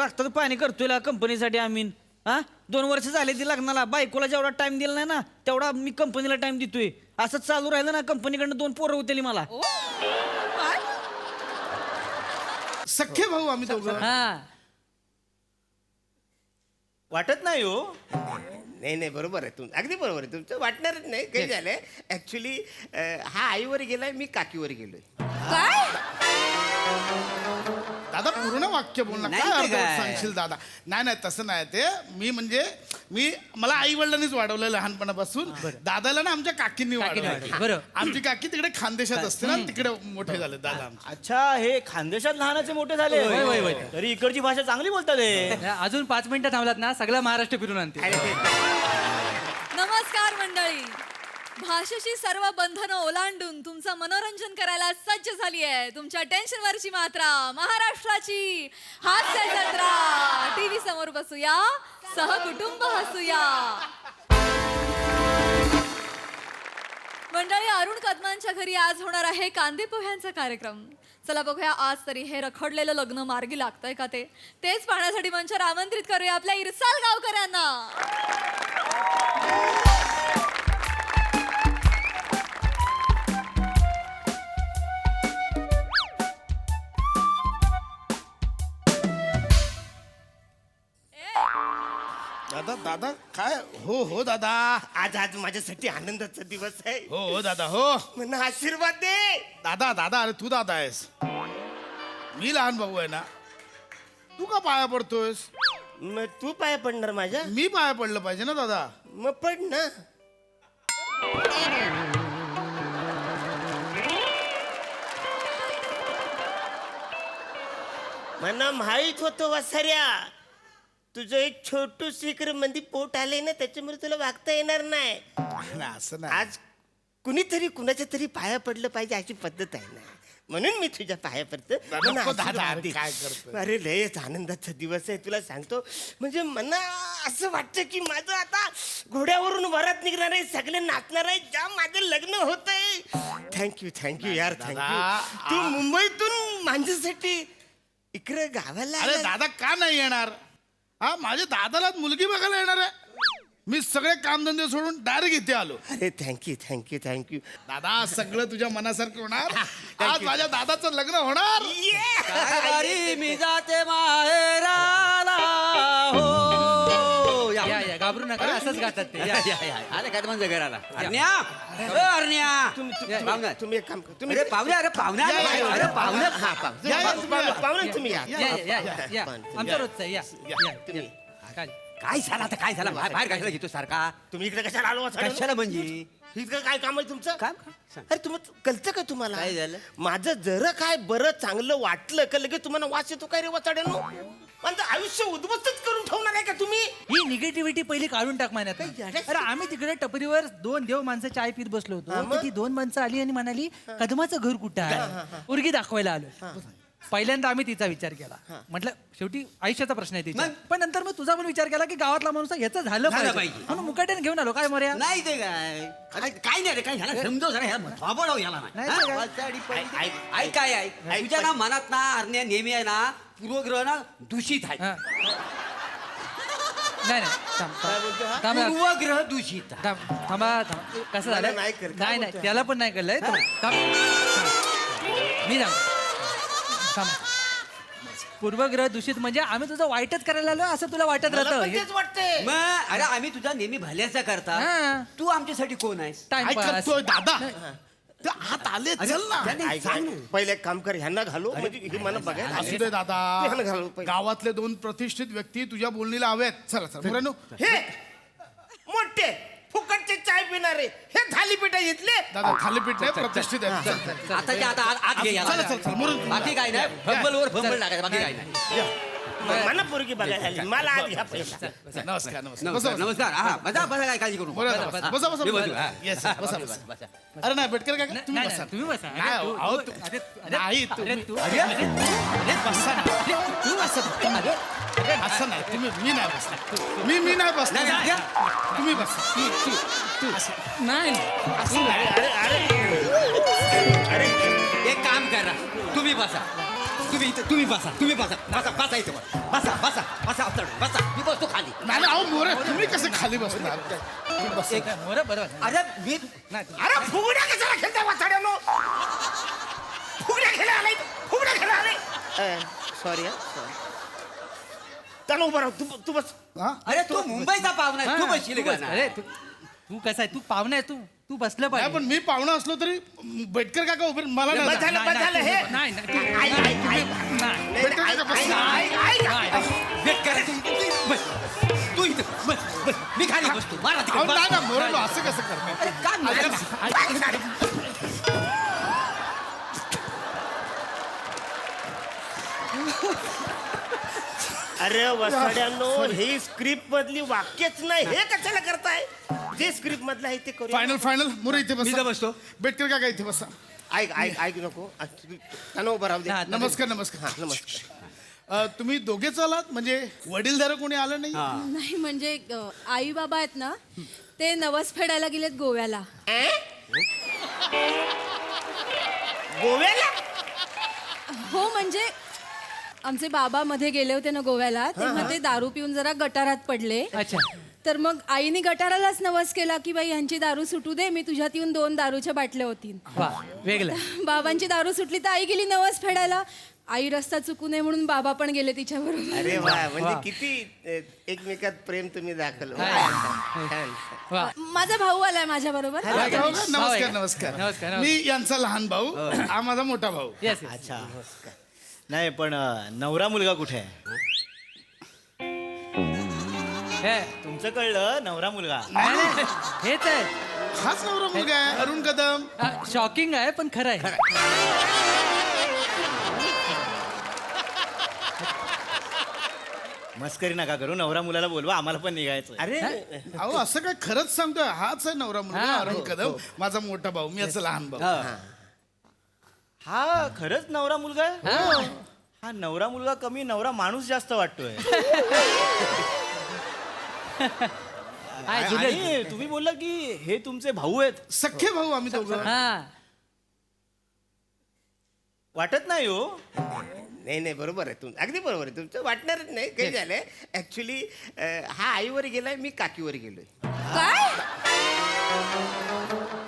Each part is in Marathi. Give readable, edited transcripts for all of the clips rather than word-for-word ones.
रक्ताचं पाणी करतोय कंपनीसाठी आम्ही. हा 2 वर्ष झाले ती लग्नाला. बायकोला जेवढा टाइम दिला नाही ना तेवढा मी कंपनीला टाइम देतोय. असंच चालू राहिलं ना कंपनीकडनं 2 पोरं होते मला. सख्खे भाऊ आम्ही दोघं. हा वाटत नाही हो. नाही नाही बरोबर आहे अगदी बरोबर आहे तुमचं वाटणारच नाही. काही झालंय ऍक्च्युली हा आईवर गेलाय मी काकीवर गेलोय. काय दादा पूर्ण वाक्य बोल ना. नाही काय ते अर्धवट काय? सांगशील दादा. नाही नाही तसं नाही ते. मी मला आई वडिलांनीच वाढवलं लहानपणापासून. दादाला ना आमच्या काकींनी वाढवलं. बरं. आमची काकी तिकडे खानदेशात असते ना तिकडे मोठे झाले दादा आमचे. अच्छा हे खानदेशात लहानाचे मोठे झाले. तरी इकडची भाषा चांगली बोलतात हे. अजून 5 मिनिटं थांबलात ना सगळं महाराष्ट्र फिरून आणते. नमस्कार मंडळी. भाषेशी सर्व बंधनं ओलांडून तुमचं मनोरंजन करायला सज्ज झाली आहे तुमच्या टेन्शनवरची मात्रा महाराष्ट्राची हास्य जत्रा. टीव्ही समोर बसूया, सहकुटुंब हसूया. मंडळी, अरुण कदमांच्या घरी आज होणार आहे कांदे पोह्यांचा कार्यक्रम. चला बघूया आज तरी हे रखडलेलं लग्न मार्गी लागतंय का तेच पाहण्यासाठी मंचावर आमंत्रित करूया आपल्या इरसाल गावकऱ्यांना. दादा दादा काय हो दादा. आज माझ्यासाठी आनंदाचा दिवस आहे. हो दादा हो. म्हणून आशीर्वाद दे. दादा अरे तू दादा आहेस. मी लहान भाऊ आहे ना. तू का पाया पडतोयस. मग तू पाया पडणार माझ्या. मी पाया पडलं पाहिजे ना दादा. मग पड ना. मला माहित होतं वसाऱ्या तुझं एक छोटू शिखर मंदी पोट आले ना त्याच्यामुळे तुला वागता येणार नाही. नाही, असं नाही. आज कुणीतरी कुणाच्या तरी पाया पडलं पाहिजे अशी पद्धत आहे ना म्हणून मी तुझ्या पाया पडतो. नको दादा, आशीर्वाद दे. काय करतोय? अरे लयच आनंदाचा दिवस आहे तुला सांगतो. म्हणजे मला असं वाटतं की माझं आता घोड्यावरून वरात निघणार आहे सगळे नाचणार आहे ज्या माझं लग्न होतंय. थँक्यू यार थँक्यू. तू मुंबईतून माझ्यासाठी इकडे गावाला अरे आला. दादा का नाही येणार. हा माझ्या दादालाच मुलगी बघायला येणार आहे. मी सगळे कामधंदे सोडून डायरेक्ट इथे आलो. अरे थँक्यू. दादा सगळं तुझ्या मनासारखं होणार. आज माझ्या दादाचं लग्न होणार. कारभारी मी जाते माहेराला हो. या घाबरू नका असंच गातात ते. अरे काय म्हणजे घराला अरण्या अरण्या तुम्ही एक काम करा. तुम्ही अरे पाहुणे अरे पाहुणे अरे पाहुणे हा पाहुणे तुम्ही या. आमचा रोजचा या तुम्ही काय झालं आता काय झालं बाहेर कशाला घेतो सारखा. तुम्ही इकडे कशाला आलो कशाला म्हणजे इकडे काय काम आहे तुमचं. काम अरे तुम्ही कळतं का तुम्हाला काय झालं? माझं जरा काय बरं चांगलं वाटलं का लगेच तुम्हाला वास येतो काय रे वाचाड्यानो. माझं आयुष्य उद्ध्वस्तच करून ठेवणार आहे का तुम्ही. ही निगेटिव्हिटी पहिली काढून टाक मान्यात. अरे आम्ही तिकडे टपरीवर 2 देव माणसं चाय पीत बसलो होतो. तर ती 2 माणसं आली आणि म्हणाली कदमाचं घर कुठं आहे. पोरगी दाखवायला आलो. पहिल्यांदा आम्ही तिचा विचार केला. म्हटलं शेवटी आयुष्याचा प्रश्न आहे तिचा. पण नंतर मग तुझा पण विचार केला की गावातला माणूस ह्याचं झालं पाहिजे म्हणून मुकाट्याने घेऊन आलो. काय मोर्या नाही ते काय अरे काय नाही रे काय झालं समजव जरा ह्या थांबवलं याला नाही ते काय? ऐक काय ऐक तुझ्या ना मनात ना अरण्या नेहमी आहे ना पूर्वग्रह ना दूषित आहे. हा. नाही थांब. पूर्वग्रह दूषित आहे. थांबा कसं झालं. मला नाही कळलं. काय नाही त्याला पण नाही कळलंय. मी थांब. पूर्वग्रह दूषित म्हणजे आम्ही तुझं वाईटच करायला आलो असं तुला वाटत मला पण राहतं. तेच वाटतंय. मग अरे आम्ही तुझा नेहमी भल्याचा करता हा. तू आमच्यासाठी कोण आहेस. टाइमपास. ऐकतोय दादा. ते आत आले चल ना. ऐक, पहिले एक काम कर ह्यांना घालू म्हणजे हे मला बघायला असू दे दादा. ह्यांना घालू पहिले. गावातले 2 प्रतिष्ठित व्यक्ती तुझ्या बोलणीला हवेत. चला मुलांनो. हे मोठे फुकटचे चाय पिणारे हे थालीपीठ घेतले. दादा थालीपीठ नाही प्रतिष्ठित आहे. चल, चल. आता ते आता आत घे याला. चल मुरुन. बाकी काय नाही फंबलवर फंबल टाकायचं बाकी काय नाही. मला पोरगी बघायला आली. मला आत घ्या पैसा. नमस्कार नमस्कार. नमस्कार नमस्कार हा बसा बसा काय काळजी करू नको. बसा मी बसू, हा. येस बसा बसा. बसा. अरे नाही बेटकर काय तुम्ही नाही, बसा. नाही, तुम्ही बसा. नाही, अरे, अहो, तू- तू- अरे, नाही, अरे, तुम्ही- तू- अरे, अरे, बसा ना. तू असं नाही तुम्ही मी नाही बसणार. मी नाही बसणार. नाही, नाही. तुम्ही बसा. तू असं. नाही असं नाही. एक काम करा तुम्ही बसा तुम्ही बसा बसा बसा इथं बसा बसा खाली बसणार तू बस. बरोबर अरे मी नाही अरे फुगड्या कशाला खेळताय वाचाड्यानो फुगड्या खेळा आलाय फुगड्या खेळा आलाय सॉरी त्याला उभं राहू तू बस हा? अरे तू मुंबईचा पाहुणा आहे, तू बसशील का ना? अरे तू कसा आहे तू पाहुणा आहे तू बसलं नाही पाहिजे पण मी पाहुणा असलो तरी बेटकर काका उभे मला नाही बस झालं, जाणार. बस झालं, हे. नाही ऐक, ऐक, ऐक. नाही बेटकर काका बस. वेट करा बस तू इथं बस बस मी खाली बसतो मारा तिकडे, अहो, बस. नाही ना मोरलो असं कसं करणार अरे काय म्हणतो? अरे वसाड्यांनो हे स्क्रिप्ट मधली वाक्यच नाही हे कशाला करताय जे स्क्रिप्ट मधलं आहे ते करू फायनल मोरे इथे मी इथं बस बसतो. बेटकर काका इथे बसा ऐक ऐक ऐक नको त्यांना उभं राहू दे हा, नमस्कार हा नमस्कार नमस्कार तुम्ही दोघेच आलात म्हणजे वडीलधार कोणी आलं नाही नाही म्हणजे आई बाबा आहेत ना ते नवस फेडायला गेलेत गोव्याला. गोव्याला हो म्हणजे आमचे बाबा मध्ये गेले होते ना गोव्याला तेव्हा ते दारू पिऊन जरा गटारात पडले. अच्छा तर मग आईने गटारालाच नवस केला की बाई यांची दारू सुटू दे मी तुझ्यात येऊन 2 दारूच्या बाटल्या होतील. वा वेगळं बाबांची दारू सुटली तर आई गेली नवस फेडायला. आई रस्ता चुकू नये म्हणून बाबा पण गेले तिच्या बरोबर. अरे वा म्हणजे वा. किती एकमेकात प्रेम तुम्ही दाखवलं हा. छान. वा माझा भाऊ आलाय माझ्या बरोबर. भाऊ का? भाऊ नमस्कार आहे. नमस्कार नमस्कार. मी यांचा लहान भाऊ हा माझा मोठा भाऊ येस अच्छा नाही पण नवरा मुलगा कुठे आहे तुमचं कळलं नवरा मुलगा हेच आहे हाच नवरा मुलगा आहे अरुण कदम शॉकिंग आहे पण खरं आहे. मस्करी नका करू नवरा मुलाला बोलवा आम्हाला पण निघायचं अरे अहो असं काय खरंच सांगतोय हाच आहे नवरा मुलगा हा, अरुण कदम माझा मोठा भाऊ मी याचा लहान भाऊ हा. हा खरंच नवरा मुलगा आहे हा. हा नवरा मुलगा कमी नवरा माणूस जास्त वाटतोय आहे, जुळेल. आणि तुम्ही बोलला की हे तुमचे भाऊ आहेत सख्खे भाऊ आम्ही दोघं हा वाटत नाही हो नाही नाही बरोबर आहे अगदी बरोबर आहे तुमचं वाटणारच नाही काही झालंय ऍक्च्युली हा आईवर गेलाय मी काकीवर गेलोय काय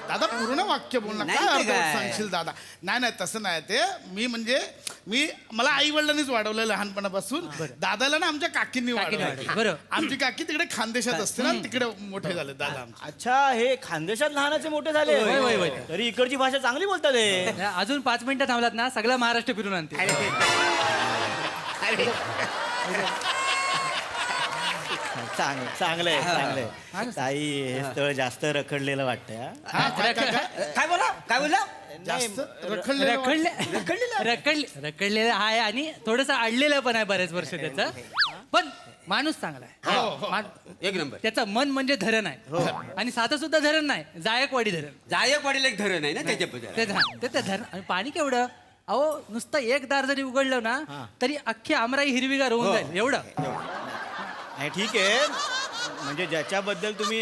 दादा पूर्ण वाक्य बोल ना नाही काय ते अर्धवट काय? सांगशील दादा नाही तसं नाही ते मी मला आई वडिलांनीच वाढवलं लहानपणापासून दादाला ना आमच्या काकींनी काकींनी वाढवलं वाढवलं, बरं. आमची काकी तिकडे खानदेशात असते ना तिकडे मोठे झाले दादा आमचे. अच्छा हे खानदेशात लहानाचे मोठे झाले होय, होय, होय. तरी इकडची भाषा चांगली बोलतात हे अजून 5 मिनिटं थांबलात ना सगळं महाराष्ट्र फिरून आणते. अरे चांगलं आहे ताई हे स्थळ जास्त रखडलेलं वाटतंय हा. हा, काय काय बोला जास्त रखडलेलं रखडलेलं आहे आणि थोडस अडलेलं पण आहे बरेच वर्ष त्याचं पण माणूस चांगला आहे एक नंबर त्याचं मन म्हणजे धरण आहे आणि साधं सुद्धा धरण नाही जायकवाडी धरण जायकवाडील एक धरण आहे ना त्याच्याबद्दल ते धरण आणि पाणी केवढं अहो नुसतं एक दार जरी उघडलं ना तरी अख्खी आमराई हिरवीगार होऊन जाईल एवढं. नाही ठीक आहे म्हणजे ज्याच्याबद्दल तुम्ही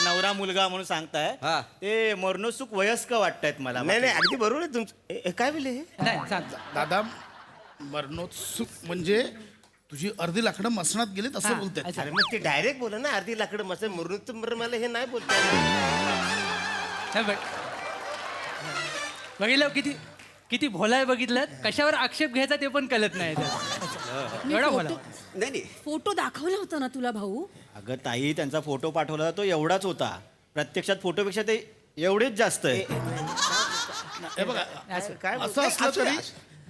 नवरा मुलगा म्हणून सांगताय हा. ते मरणोत्सुक वयस्क वाटतायत मला नाही नाही अगदी बरोबर आहे तुमचं काय बोलले हे नाही सांग दादा मरणोत्सुक म्हणजे तुझी अर्धी लाकडं मसणात गेलीत असं हा, बोलतात अच्छा. अरे मग ते डायरेक्ट बोला ना अर्धी लाकडं मसा मरून मला हे नाही बोलता येणार. बघितलं किती भोलाय बघितलं कशावर आक्षेप घ्यायचा ते पण कळत नाही मी एवढा भोला नाही फोटो दाखवला होता ना तुला भाऊ. अगं ताई त्यांचा फोटो पाठवला तो एवढाच होता प्रत्यक्षात फोटोपेक्षा ते एवढेच जास्त आहे हे बघा काय असं असलं तरी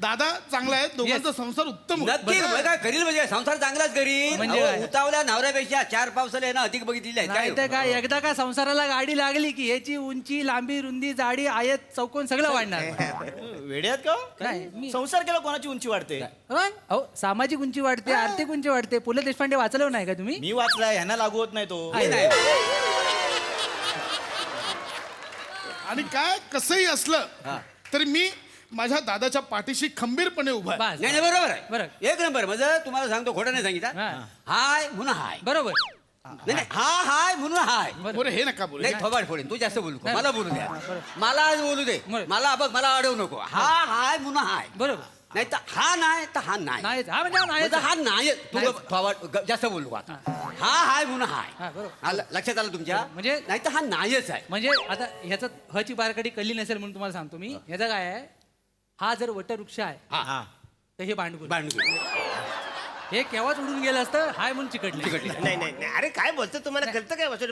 दादा चांगला आहे दोघांचा संसार उत्तम होईल. नक्की काय करील म्हणजे संसार चांगलाच करील म्हणजे अहो, काय? उतावल्या नवऱ्यापेक्षा 4 पावसाला ना अधिक बघितलेली आहे नाही तर काय काय एकदा का संसाराला गाडी लागली की याची उंची लांबी रुंदी जाडी आयत चौकोन सगळं वाढणार. वेड्यात का नाही, मी- संसार केला कोणाची उंची वाढते होय? अहो सामाजिक उंची वाढते आर्थिक उंची वाढते. पु ल देशपांडे वाचलं नाही का तुम्ही? मी वाचलाय ह्यांना लागू होत नाही तो हे नाही आणि काय कसंही असलं तरी मी माझ्या दादाच्या पाठीशी खंबीरपणे उभा आहे. बस. नाही बरोबर आहे बरं. एक नंबर म्हणजे तुम्हाला सांगतो खोटं नाही सांगितलं हा. हाय म्हणून हाय बरोबर नाही हाय म्हणून हाय बरं हे नका बोलू नाही थोबाड फोडेन तू जास्त बोलू नको. नाही. मला बोलू द्या बरं. मला आज बोलू दे बरं. मला बघ मला अडवू नको हा हाय म्हणून हाय बरोबर नाही तर हा नाही तर हा नाही नाही हा म्हणजे नाही म्हणजे हा नाही तू थोबाड जास्त बोलू आता हा हाय म्हणून हाय हा, बरोबर. लक्षात आलं तुमच्या म्हणजे- नाही तर हा नाहीच आहे म्हणजे आता ह्याचं हची बारकाडी कळली नसेल म्हणून तुम्हाला सांगतो मी ह्याचं काय आहे, हा जर वटवृक्ष आहे हा हा तर हे भांडकुल भांडून हे केव्हाच उडून गेलं असतं हाय म्हणून चिकटले नाही नाही नाही. अरे काय बोलतो तुम्हाला कळतं काय वसड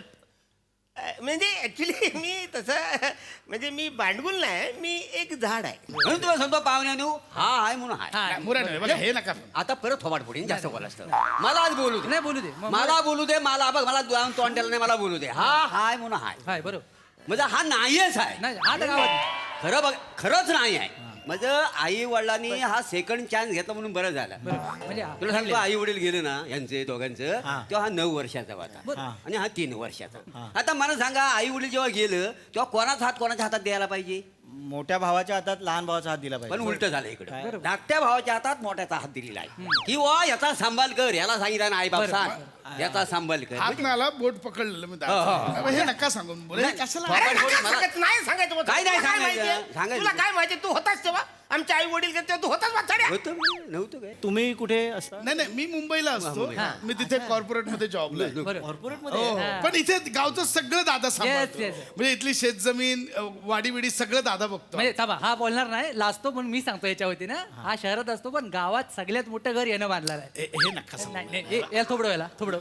म्हणजे ऍक्च्युली मी तसं म्हणजे मी भांडगुल नाही, मी एक झाड आहे. म्हणून तुला सांगतो पाहुण्यानू हा हाय म्हणून हाय हा, मुराने बघा हे नका आता परत थोबाड फोडीन जास्त बोलास तर मला आज बोलू दे नाही बोलू दे मला बोलू दे मला बघ मला तोंडाला नाही मला बोलू दे हा हाय म्हणून हाय हाय बरोबर म्हणजे हा नाहीच आहे नाही हा तर गावात खरं बघ खरंच नाही आहे म्हणजे आई वडिलांनी हा सेकंड चान्स घेतला म्हणून बरं झालं बरोबर म्हणजे तुला सांगतो आई वडील गेले ना यांचे दोघांचं तेव्हा हा 9 वर्षाचा होता आणि हा 3 वर्षाचा आता मला सांगा आई वडील जेव्हा गेलं तेव्हा कोणाचा हात कोणाच्या हातात द्यायला पाहिजे मोठ्या भावाच्या हातात लहान भावाचा हात दिला पण पाहिजे उलट झालं इकडे धाकट्या भावाच्या हातात मोठ्याचा हात दिलेला आहे की वा याचा सांभाळ कर याला सांगितलं ना आई बाप सांग याचा सांभाळ कर हात नाही आला बोट पकडलेलं मी दादाचं. हे नका सांगू हे कशाला अरे थोबाड नका फोडून मला- सांगत, नाही सांगायचं होतं. काय नाही तुला सांगायचं? माहितीये? सांगायचं. तुला काय माहिती तू होतास तेव्हा आमचे आई वडील गेले तेव्हा तू होताच वाचाड्या. होतं नव्हतं काय तुम्ही कुठे असता नाही नाही मी मुंबईला असतो मी तिथे कॉर्पोरेट मध्ये जॉबला आहे. बरोबर कॉर्पोरेट हो, मध्ये हो. पण इथे गावचं सगळं दादा सांभाळतो yes. म्हणजे इथली शेतजमीन वाडी बिडी सगळं दादा बघतो म्हणजे थांबा हा बोलणार नाही लाजतो पण मी सांगतो याच्या वतीनं हा शहरात असतो पण गावात सगळ्यात मोठं घर यानं बांधणार आहे हे नका सांगू. नाही, नाही, याला थोबडं याला थोबडं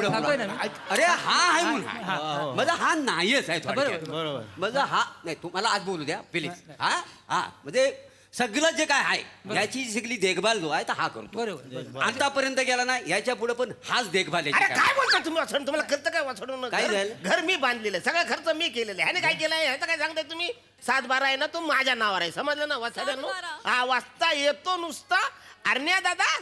सांगतोय ना मी. अरे हा आहे म्हणून हाय. म्हणजे हा नाहीच आहे थोडक्यात. बरोबर. बरोबर म्हणजे हा नाही तू मला आज बोलू द्या प्लीज हा हा म्हणजे सगळं जे काय आहे याची सगळी देखभाल जो आहे तर हा करतो बरोबर आतापर्यंत गेला ना याच्या पुढे पण हाच देखभाल याची अरे करणार. काय बोलता तुम्ही वाचून तुम्हाला करतं काय वाचवून काय झालं? घर मी बांधलेलं आहे. सगळा खर्च मी केलेला आहे आणि काय केलंय ह्याचं काय सांगताय तुम्ही 7-12 आहे ना तो माझ्या नावावर आहे समजलं ना वाचाड्यानो 7-12. हा वाचता येतो नुसता अरण्या दादा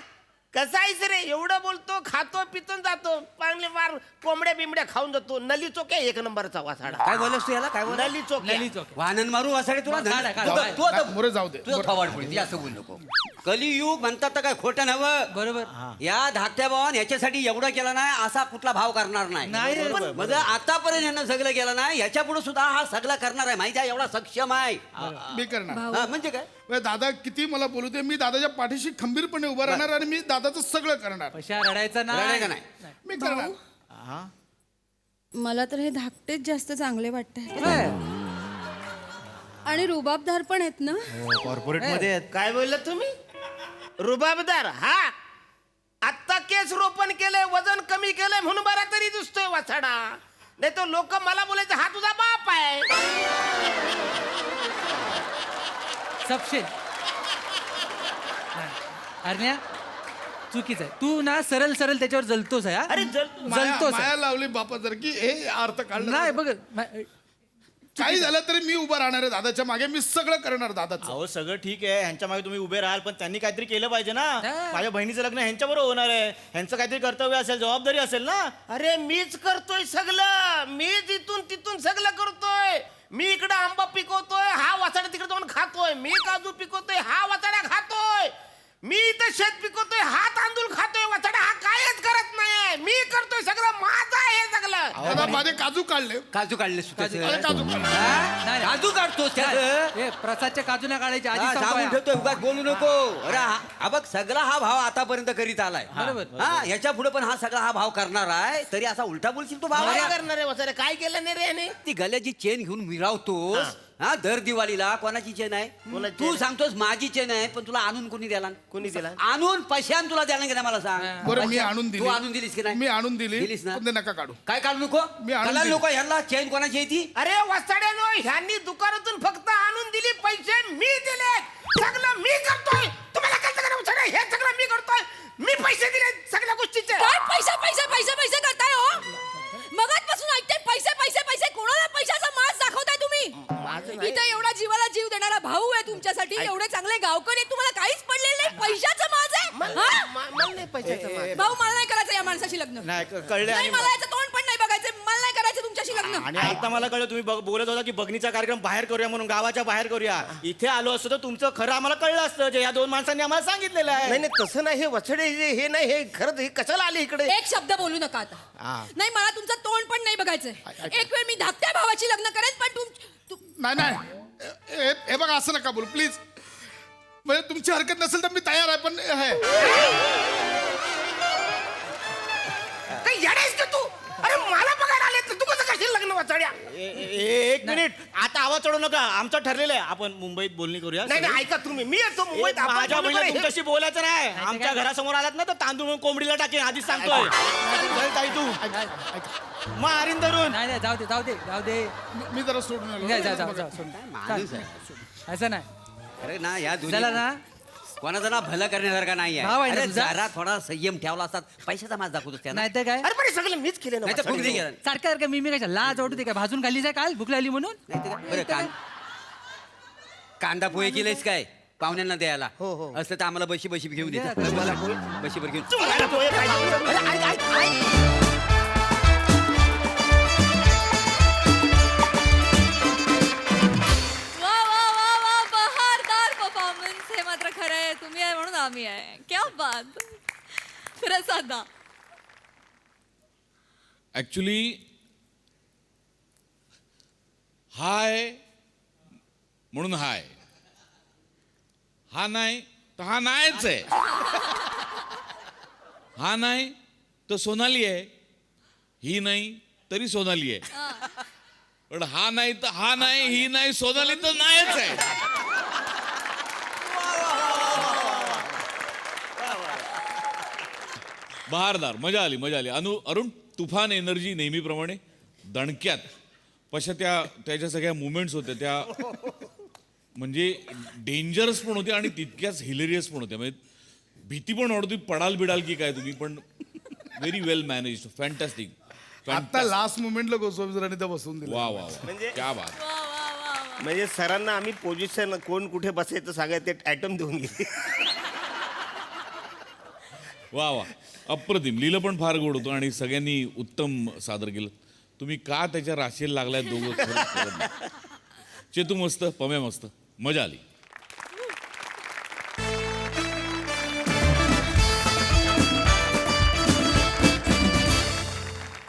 कसा आहेस रे एवढं बोलतो खातो पितो जातो चांगले मार कोंबड्या बिंबड्या खाऊन जातो नली चोक्या 1 नंबरचा वासाडा काय बोलस तू याला काय बोल नली चोक्या नली चौक वाहन मारू वासाडे तुला मग काढा, काढा. तू- तू आता मोरे जाऊ दे तुझं थवाड पडते असं बोलू नको कलियुग म्हणतात तर काय खोटं नवं बरोबर या धाकट्या भावान याच्यासाठी एवढं केलं नाही असा कुठला भाव करणार नाही नाही रे. पण म्हणजे आतापर्यंत यांना सगळं केलं नाही याच्या पुढे सुद्धा हा सगळं करणार आहे माहिती आहे एवढा सक्षम आहे मी करणार हा, म्हणजे काय म्हणजे दादा किती मला बोलू दे मी दादाच्या पाठीशी खंबीरपणे उभा राहणार आणि मी दादाचं सगळं करणार पैशा रडायचा रडायचं नाही नाही मी करणार हा मला तर हे धाकटेच जास्त चांगले वाटतात होय. आणि रुबाबदार पण आहेत ना कॉर्पोरेट मध्ये आहेत. काय बोलला तुम्ही रुबाबदार हा आत्ता केस रोपण केलंय वजन कमी केलंय म्हणून बरा तरी दिसतोय वाचाडा नाही तर लोक मला बोलायचं हा तुझा बाप आहे सपशेल अरण्या चुकीचं आहे तू ना सरळ सरळ त्याच्यावर जलतोस आहे हा? अरे माया जलतोस आहे. माया लावली बापासारखी हे अर्थ काढला नाही बघ काही झालं तरी मी उभा राहणार आहे दादाच्या मागे मी सगळं करणार दादाचं अहो सगळं ठीक आहे ह्यांच्या मागे तुम्ही उभे राहाल पण त्यांनी काहीतरी केलं पाहिजे ना हा. माझ्या बहिणीचं लग्न ह्यांच्याबरोबर होणार आहे ह्यांचं काहीतरी कर्तव्य असेल जबाबदारी असेल ना अरे मीच करतोय सगळं मीच इथून तिथून सगळं करतोय मी इकडे आंबा पिकवतोय हा वाचाडा तिकडे जाऊन खातोय मी काजू पिकवतोय हा वाचाडा खातोय मी इथं शेत पिकवतोय हा तांदूळ खातोय वाचाडा हा कायच करत नाही मी करतोय सगळं माझं आहे हे सगळं दादा माझे काजू काढले काजू काढले अरे काजू काढले नाही. काजू काढतोस त्याचं हे प्रसादच्या काजूला काढायचे आधी हा, सांगून संपवाया. ठेवतोय उगाच बोलू नको अरे हा बघ सगळा हा भाव आतापर्यंत करीत आलाय बरोबर. हा याच्या पुढे पण हा सगळा हा भाव करणार आहे तरी असा उलटा बोलशील तू भाव काय करणार आहे वाचाडा काय केलं नाही रे याने ती गल्याची चेन घेऊन मिरावतोस हा दर दिवाळीला कोणाची चेन आहे कोणाची तू चेन? सांगतोस माझी चेन आहे पण तुला आणून कोणी द्याला कोणी दिला? आणून पैशान तुला द्याला की नाही मला सांग बरं मी पैशान- आणून तू दिली आणून दिलीस की नाही मी आणून दिली दिलीस ना पण ते नका काढू काय काढू नको मी आणून मला दिली. लोक ह्यांना चेन कोणाची आहे ती अरे वाचाड्यानो ह्यांनी दुकानातून फक्त आणून दिली पैसे मी दिले सगळं मी करतोय तुम्हाला कळतं का नाही वाचाड्या? हे सगळं मी करतोय मी पैसे दिले सगळ्या गोष्टीचे काय पैसे पैसे पैसे पैसे करताय हो मगाचपासून ऐकते पैसे पैसे पैसे कोणाला पैशाचा मास दाखवताय तुम्ही इथे एवढा जीवाला जीव देणारा भाऊ आहे तुमच्यासाठी एवढे चांगले गावकरी आहेत, तुम्हाला काहीच पडलेलं नाही पैशाचं माज आहे हा? मला नाही पैशाचं माग. भाऊ मला नाही करायचं या माणसाशी लग्न नाही कळले नाही आणि मला याचं तोंड पण नाही बघायचं मला नाही करायचं तुमच्याशी लग्न आणि आता मला कळलं तुम्ही बोलत होता की बघणीचा कार्यक्रम बाहेर करूया म्हणून गावाच्या बाहेर करूया इथे आलो असतो तर तुमचं खरं आम्हाला कळलं असतं जे या 2 माणसांनी आम्हाला सांगितलेलं आहे नाही नाही तसं नाही हे वचडे हे नाही हे खरंच हे कशाला आले इकडे एक शब्द बोलू नका आता हा. नाही मला तुमचं तोंड पण नाही बघायचंय एक वेळ मी धाकट्या भावाची लग्न करेन पण नाही नाही हे बघा असं नका बोलू प्लीज म्हणजे तुमची हरकत नसेल तर मी तयार आहे पण हे काही येडायस का तू? अरे मला पगार आले तर तू कसं करशील लग्न वाचाड्या? एक मिनिट आता आवाज चढू नका आमचं ठरलेलं आहे आपण मुंबईत बोलणी करूया नाही नाही ऐका तुम्ही, मी येतो मुंबईत. आपण माझ्या बोलू बहिणीला बरं. तुमच्याशी बोलायचं नाही आमच्या घरासमोर आलात ना तर तांदूळ म्हणून कोंबडीला टाकेन आधीच सांगतोय चल ताई तू मारीन धरून. नाही नाही जाऊ दे जाऊ दे जाऊ दे मी जरा सोडून आलो. नाही, जा, जा, जा, सोड. माणूस आहे असं नाही अरे ना या चला ना कोणाचं ना भलं करण्यासारखा नाही भाव आहे ना अरे तुझा? जरा थोडा संयम ठेवला असतात पैशाचा माझ दाखवतोस त्यांना नाही तर काय अरे पण हे सगळं मीच केलं ना नाही तर फुक वाचाड्या. दे गेला. सारखं सारखं मी कशा लाज वाटू दे काय भाजून खाल्ली जाय काल भूक लागली म्हणून नाही तर काय? बरं कांदा पोहे केलेस काय पाहुण्यांना द्यायला असं तर आम्हाला बशी बशी घेऊन देतात बशीभर घेऊन तुम्हाला पोहे पाहिजे. अरे, ऐक, ऐक, ऐक. वा वा वा वा बहारदार परफॉर्मन्स हे मात्र खरं आहे तुम्ही आहे म्हणून आम्ही आहे क्या बात खरं साधा ऍक्च्युली हाय म्हणून हाय हा नाही तर हा नाहीच आहे हा नाही तर सोनाली आहे ही नाही तरी सोनाली आहे पण हा नाही तर हा नाही ही नाही सोनाली तर नाहीच आहे बहारदार मजा आली अरुण तुफान एनर्जी नेहमीप्रमाणे दणक्यात पशा त्याच्या सगळ्या मुवमेंट्स होत्या त्या म्हणजे डेंजरस पण होत्या आणि तितक्याच हिलेरियस पण होत्या म्हणजे भीती पण वाटत होती पडाल बिडाल की काय तुम्ही पण व्हेरी वेल मॅनेज फॅन्टॅस्टिक आता लास्ट मुमेंटला गोस्वामी सरांनी त्या बसवून दिलं. वा वा वा क्या बात वा वा वा वा म्हणजे सरांना आम्ही पोझिशन कोण कुठे बसायचं सांगायचं ते ऍटम देऊन गेले. वा वा अप्रतिम लिहिलं पण फार गोड होतं आणि सगळ्यांनी उत्तम सादर केलं तुम्ही का त्याच्या राशीला लागलाय दोघं खरंच कळत नाही. चेतू मस्त पम्या मस्त मजा आली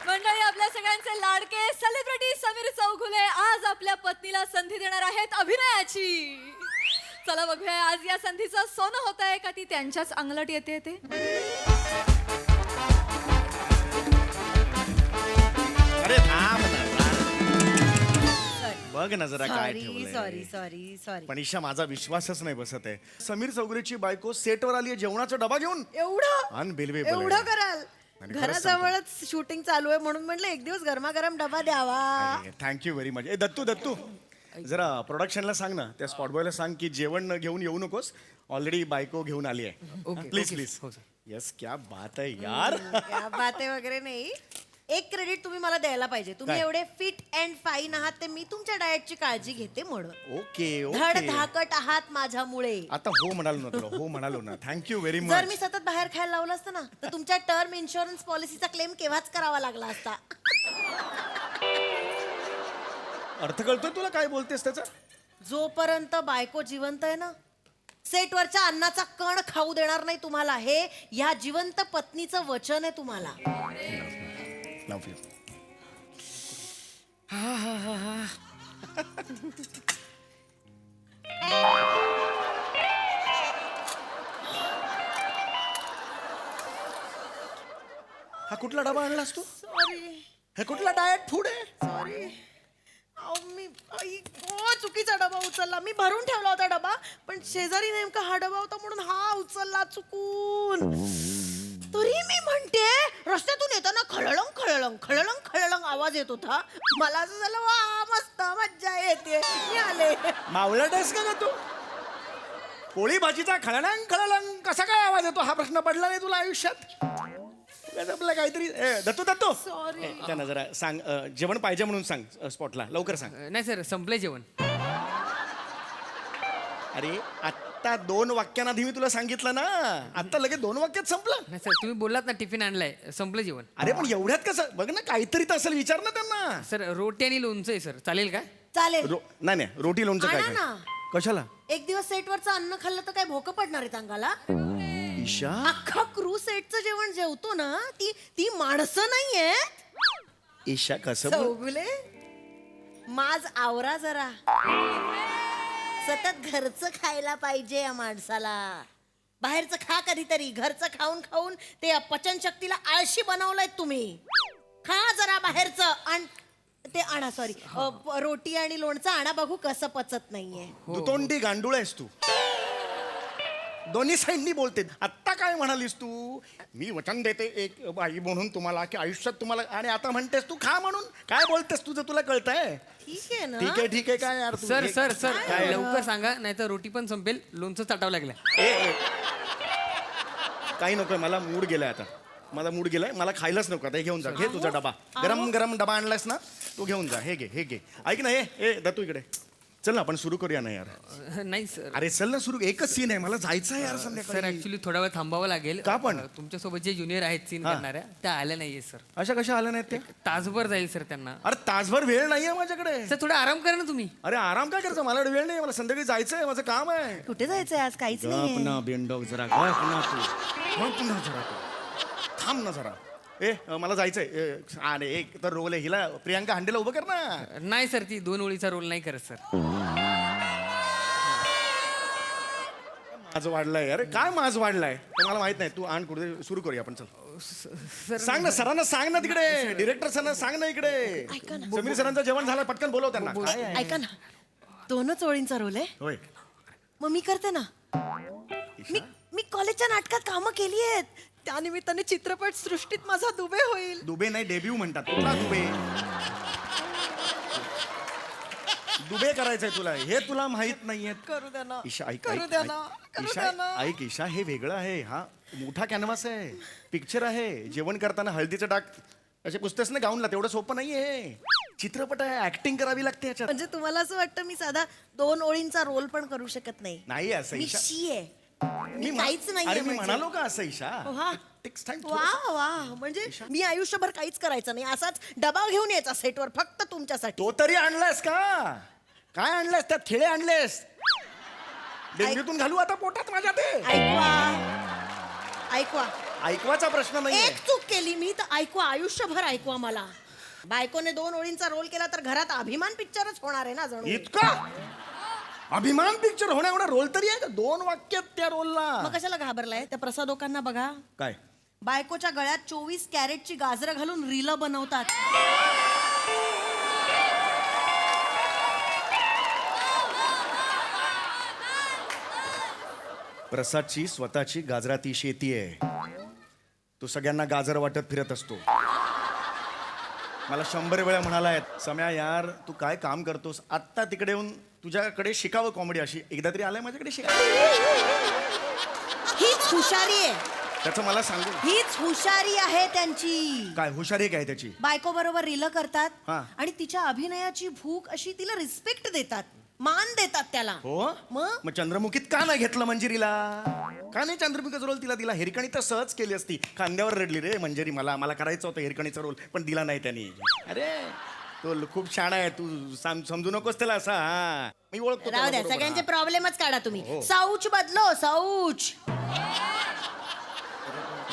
मंडळी आपल्या सगळ्यांचे लाडके सेलिब्रिटी समीर चौगुले आज आपल्या पत्नीला संधी देणार आहेत अभिनयाची चला बघूया आज या संधीचं सोनं होत आहे का ती त्यांच्याच अंगलट येते ते अरे थांब ना. बघ ना जरा काय ठेवलंय सॉरी सॉरी सॉरी पण ईशा माझा विश्वासच नाही बसत आहे समीर चौगुलेची बायको सेटवर आली आहे जेवणाचा डबा घेऊन एवढं अनबिलिव्हेबल एवढं कराल आणि खरंच घराजवळच शूटिंग चालू आहे म्हणून म्हटलं एक दिवस गरमागरम डबा द्यावा थँक्यू व्हेरी मच ए दत्तू जरा प्रोडक्शनला सांग ना त्या स्पॉट बॉयला सांग की जेवण घेऊन येऊ नकोस ऑलरेडी बायको घेऊन आली आहे प्लीज प्लीज यस क्या बात आहे यार या बाते वगैरे नाही एक क्रेडिट तुम्ही मला द्यायला पाहिजे तुम्ही काय? एवढे फिट अँड फाईन आहात ते मी तुमच्या डाएटची काळजी घेते म्हणून ओके धड ओके धाकट आहात माझ्यामुळे आता हो म्हणालो ना तुला हो म्हणालो ना थँक्यू व्हेरी जर मी मच सतत बाहेर खायला लावलं असतं ना तर तुमच्या टर्म इन्शुरन्स पॉलिसीचा क्लेम केव्हाच करावा लागला असता अर्थ कळतोय तुला काय बोलतेस त्याचा जोपर्यंत बायको जिवंत आहे ना सेटवरच्या अन्नाचा कण खाऊ देणार नाही तुम्हाला हे या जिवंत पत्नीचं वचन आहे तुम्हाला लव्ह यू हा कुठला डबा आणलास तू सॉरी हे कुठला डाएट फूड आहे सॉरी मी चुकीचा डबा उचलला मी भरून ठेवला होता डबा पण शेजारी नेमका हा डबा होता म्हणून हा उचलला चुकून तरी मी म्हणते रस्त्यातून येताना खळळंग खळळंग खळळंग खळळंग आवाज येत होता मला असं झालं वा मस्त मज्जा येते मी आले मावळट आहेस का ग तू पोळी भाजीचा खळणंग खळणंग कसा काय आवाज येतो हा प्रश्न पडला नाही तुला आयुष्यात आपलं काहीतरी दत्तू सॉरी त्यांना जरा सांग जेवण पाहिजे म्हणून सांग स्पॉटला लवकर सांग नाही सर संपलंय जेवण अरे आत्ता 2 वाक्यांआधी मी तुला सांगितलं ना आत्ता लगेच 2 वाक्यात संपलं नाही सर तुम्ही बोललात ना टिफिन आणलाय संपलं जेवण अरे पण एवढ्यात कसं बघ ना काहीतरी तर असेल विचार ना त्यांना सर रोटी आणि लोणचं आहे सर चालेल का चालेल नाही रोटी लोणचं काय आणा काय ना. कशाला एक दिवस सेटवरचं अन्न खाल्लं तर काय भोकं पडणार आहेत अंगाला ईशा अख्खा क्रू सेटचं जेवण जेवतो ना ती माणसं नाहीयेत ईशा कसं बोल- चौगुले माझ आवरा जरा सतत घरचं खायला पाहिजे या माणसाला बाहेरचं खा कधीतरी. घरचं खाऊन खाऊन ते पचनशक्तीला आळशी बनवलंय तुम्ही. खा जरा बाहेरचं. आणि ते आणा, सॉरी, रोटी आणि लोणचं आणा, बघू कसं पचत नाहीये. दुतोंडी गांडूळ आहेस तू. दोन्ही साईडनी बोलते. आत्ता काय म्हणालीस तू? मी वचन देते एक बाई म्हणून तुम्हाला की आयुष्यात तुम्हाला, आणि आता म्हणतेस तू खा म्हणून. काय बोलतेस तुझं तुला कळतंय? ठीक आहे ना. ठीक आहे ठीक आहे. काय यार तू सर हे- सर सर लवकर सांगा, नाही तर रोटी पण संपेल, लोणचं चाटावं लागलं. ए, काही नकोय, मला मूड गेलाय आता. माझा मूड गेलाय, मला खायलाच नको आता. हे घेऊन जा, घे तुझा डबा. गरम गरम डबा आणलास ना, तू घेऊन जा. हे घे हे घे. ऐक ना, हे दत्तू इकडे चल ना, आपण सुरू करूया ना यार. नाही सर. अरे चल ना सुरू. एकच सीन आहे, मला जायचं आहे यार सर संध्याकाळी. ऍक्च्युली थोडा वेळ थांबावं लागेल. का पण? तुमच्यासोबत जे ज्युनियर आहेत सीन हा. करणाऱ्या, त्या आल्या नाहीये सर. अशा कशा आल्या नाहीत ते? तासभर जाईल सर त्यांना. अरे तासभर वेळ नाहीये माझ्याकडे. सर थोडा आराम करा ना तुम्ही. अरे आराम काय करायचं, मला वेळ नाही. मला संध्याकाळी जायचंय, माझं काम आहे. कुठे जायचंय आज? काहीच नाही. ना बेंडॉग जरा गप ना तू. गप ना जरा तू. थांब ना जरा. मला जायचंय. अरे एक तर रोल आहे, हिला प्रियांका हांडेला उभं कर ना. नाही सर, ती 2 ओळीचा रोल नाही करत सर. माझं वाढलाय यार. काय माझं वाढलाय ते मला माहित नाही. तू आण कुठे, सुरू करूया आपण. चल सर सांग ना सरांना, सांग ना तिकडे डिरेक्टर सरांना सांग ना इकडे. ऐका ना. समीर सरांचं जेवण झालं, पटकन बोलव त्यांना. काय आहे? ऐका ना, 2च ओळींचा रोल आहे. होय. मग मी करते ना. मी कॉलेजच्या नाटकात कामं केली आहेत. त्यानिमित्ताने चित्रपट सृष्टीत माझा दुबे होईल. दुबे नाही, डेब्यू म्हणतात. कुठला दुबे? दुबे करायचंय तुला, हे तुला माहित नाहीये. करू द्या ना. ईशा ऐक करू ऐक, द्या ऐक. ना. करू ईशा द्या ना. ऐक ईशा, हे वेगळं आहे. हा मोठा कॅनव्हास आहे, पिक्चर आहे. जेवण करताना हळदीचं डाग असे पुसतेस ना गाऊनला, तेवढं सोपं नाहीये. चित्रपट आहे, ऍक्टिंग करावी लागते याच्यात. म्हणजे तुम्हाला असं वाटतं मी साधा 2 ओळींचा रोल पण करू शकत नाही? नाही असं मी ईशा. शी आहे. मी काहीच नाहीये अरे मी म्हणजे. म्हणालो का असं ईशा? वा. Takes time वा थोडंसं. वा, म्हणजे मी आयुष्यभर काहीच करायचं नाही, असाच डबा घेऊन यायचा सेटवर फक्त तुमच्यासाठी. तो तरी आणलास का? काय आणलास? त्यात खेळे आणलेस? डेंग्यूतून घालू आता पोटात माझ्या ते? ऐकवा. ऐकवाचा प्रश्न नाहीये. एक चूक केली मी तर ऐकवा, आयुष्यभर ऐकवा मला. बायकोने 2 ओळींचा रोल केला तर घरात अभिमान पिक्चरच होणार आहे ना जणू. इतका अभिमान पिक्चर होण्या एवढा रोल तरी आहे का? 2 वाक्यात त्या रोलला. मग कशाला घाबरलाय? त्या प्रसादोकांना बघा, काय बायकोच्या गळ्यात 24 कॅरेटची गाजरं घालून रील बनवतात. प्रसादची स्वतःची गाजराती शेती आहे. तो सगळ्यांना गाजर वाटत फिरत असतो. मला 100 वेळा म्हणालाय, सम्या यार तू काय काम करतोस, आत्ता तिकडे येऊन तुझ्याकडे शिकावं कॉमेडी. अशी एकदा तरी आलाय माझ्याकडे हीच हुशारी आहे. त्याचं मला सांगू. हीच हुशारी आहे त्यांची. काय हुशारी काय त्याची? बायको बरोबर रील करतात हा. आणि तिच्या अभिनयाची भूक अशी तिला रिस्पेक्ट देतात, मान देतात त्याला. हो मग चंद्रमुखीत का नाही घेतलं मंजिरीला? का नाही चंद्रमुखीचा रोल तिला? हिरकणी तर सहज केली असती. खांद्यावर रडली रे मंजिरी, मला करायचं होतं हिरकणीचा रोल पण दिला नाही त्यांनी. अरे तो खूप छान आहे, तू समजू नकोस त्याला असा. हा मी ओळखतो राहू द्या, त्याला बरोबर. सगळ्यांचे प्रॉब्लेमच काढा तुम्ही. हो. साऊच बदलो, साऊच.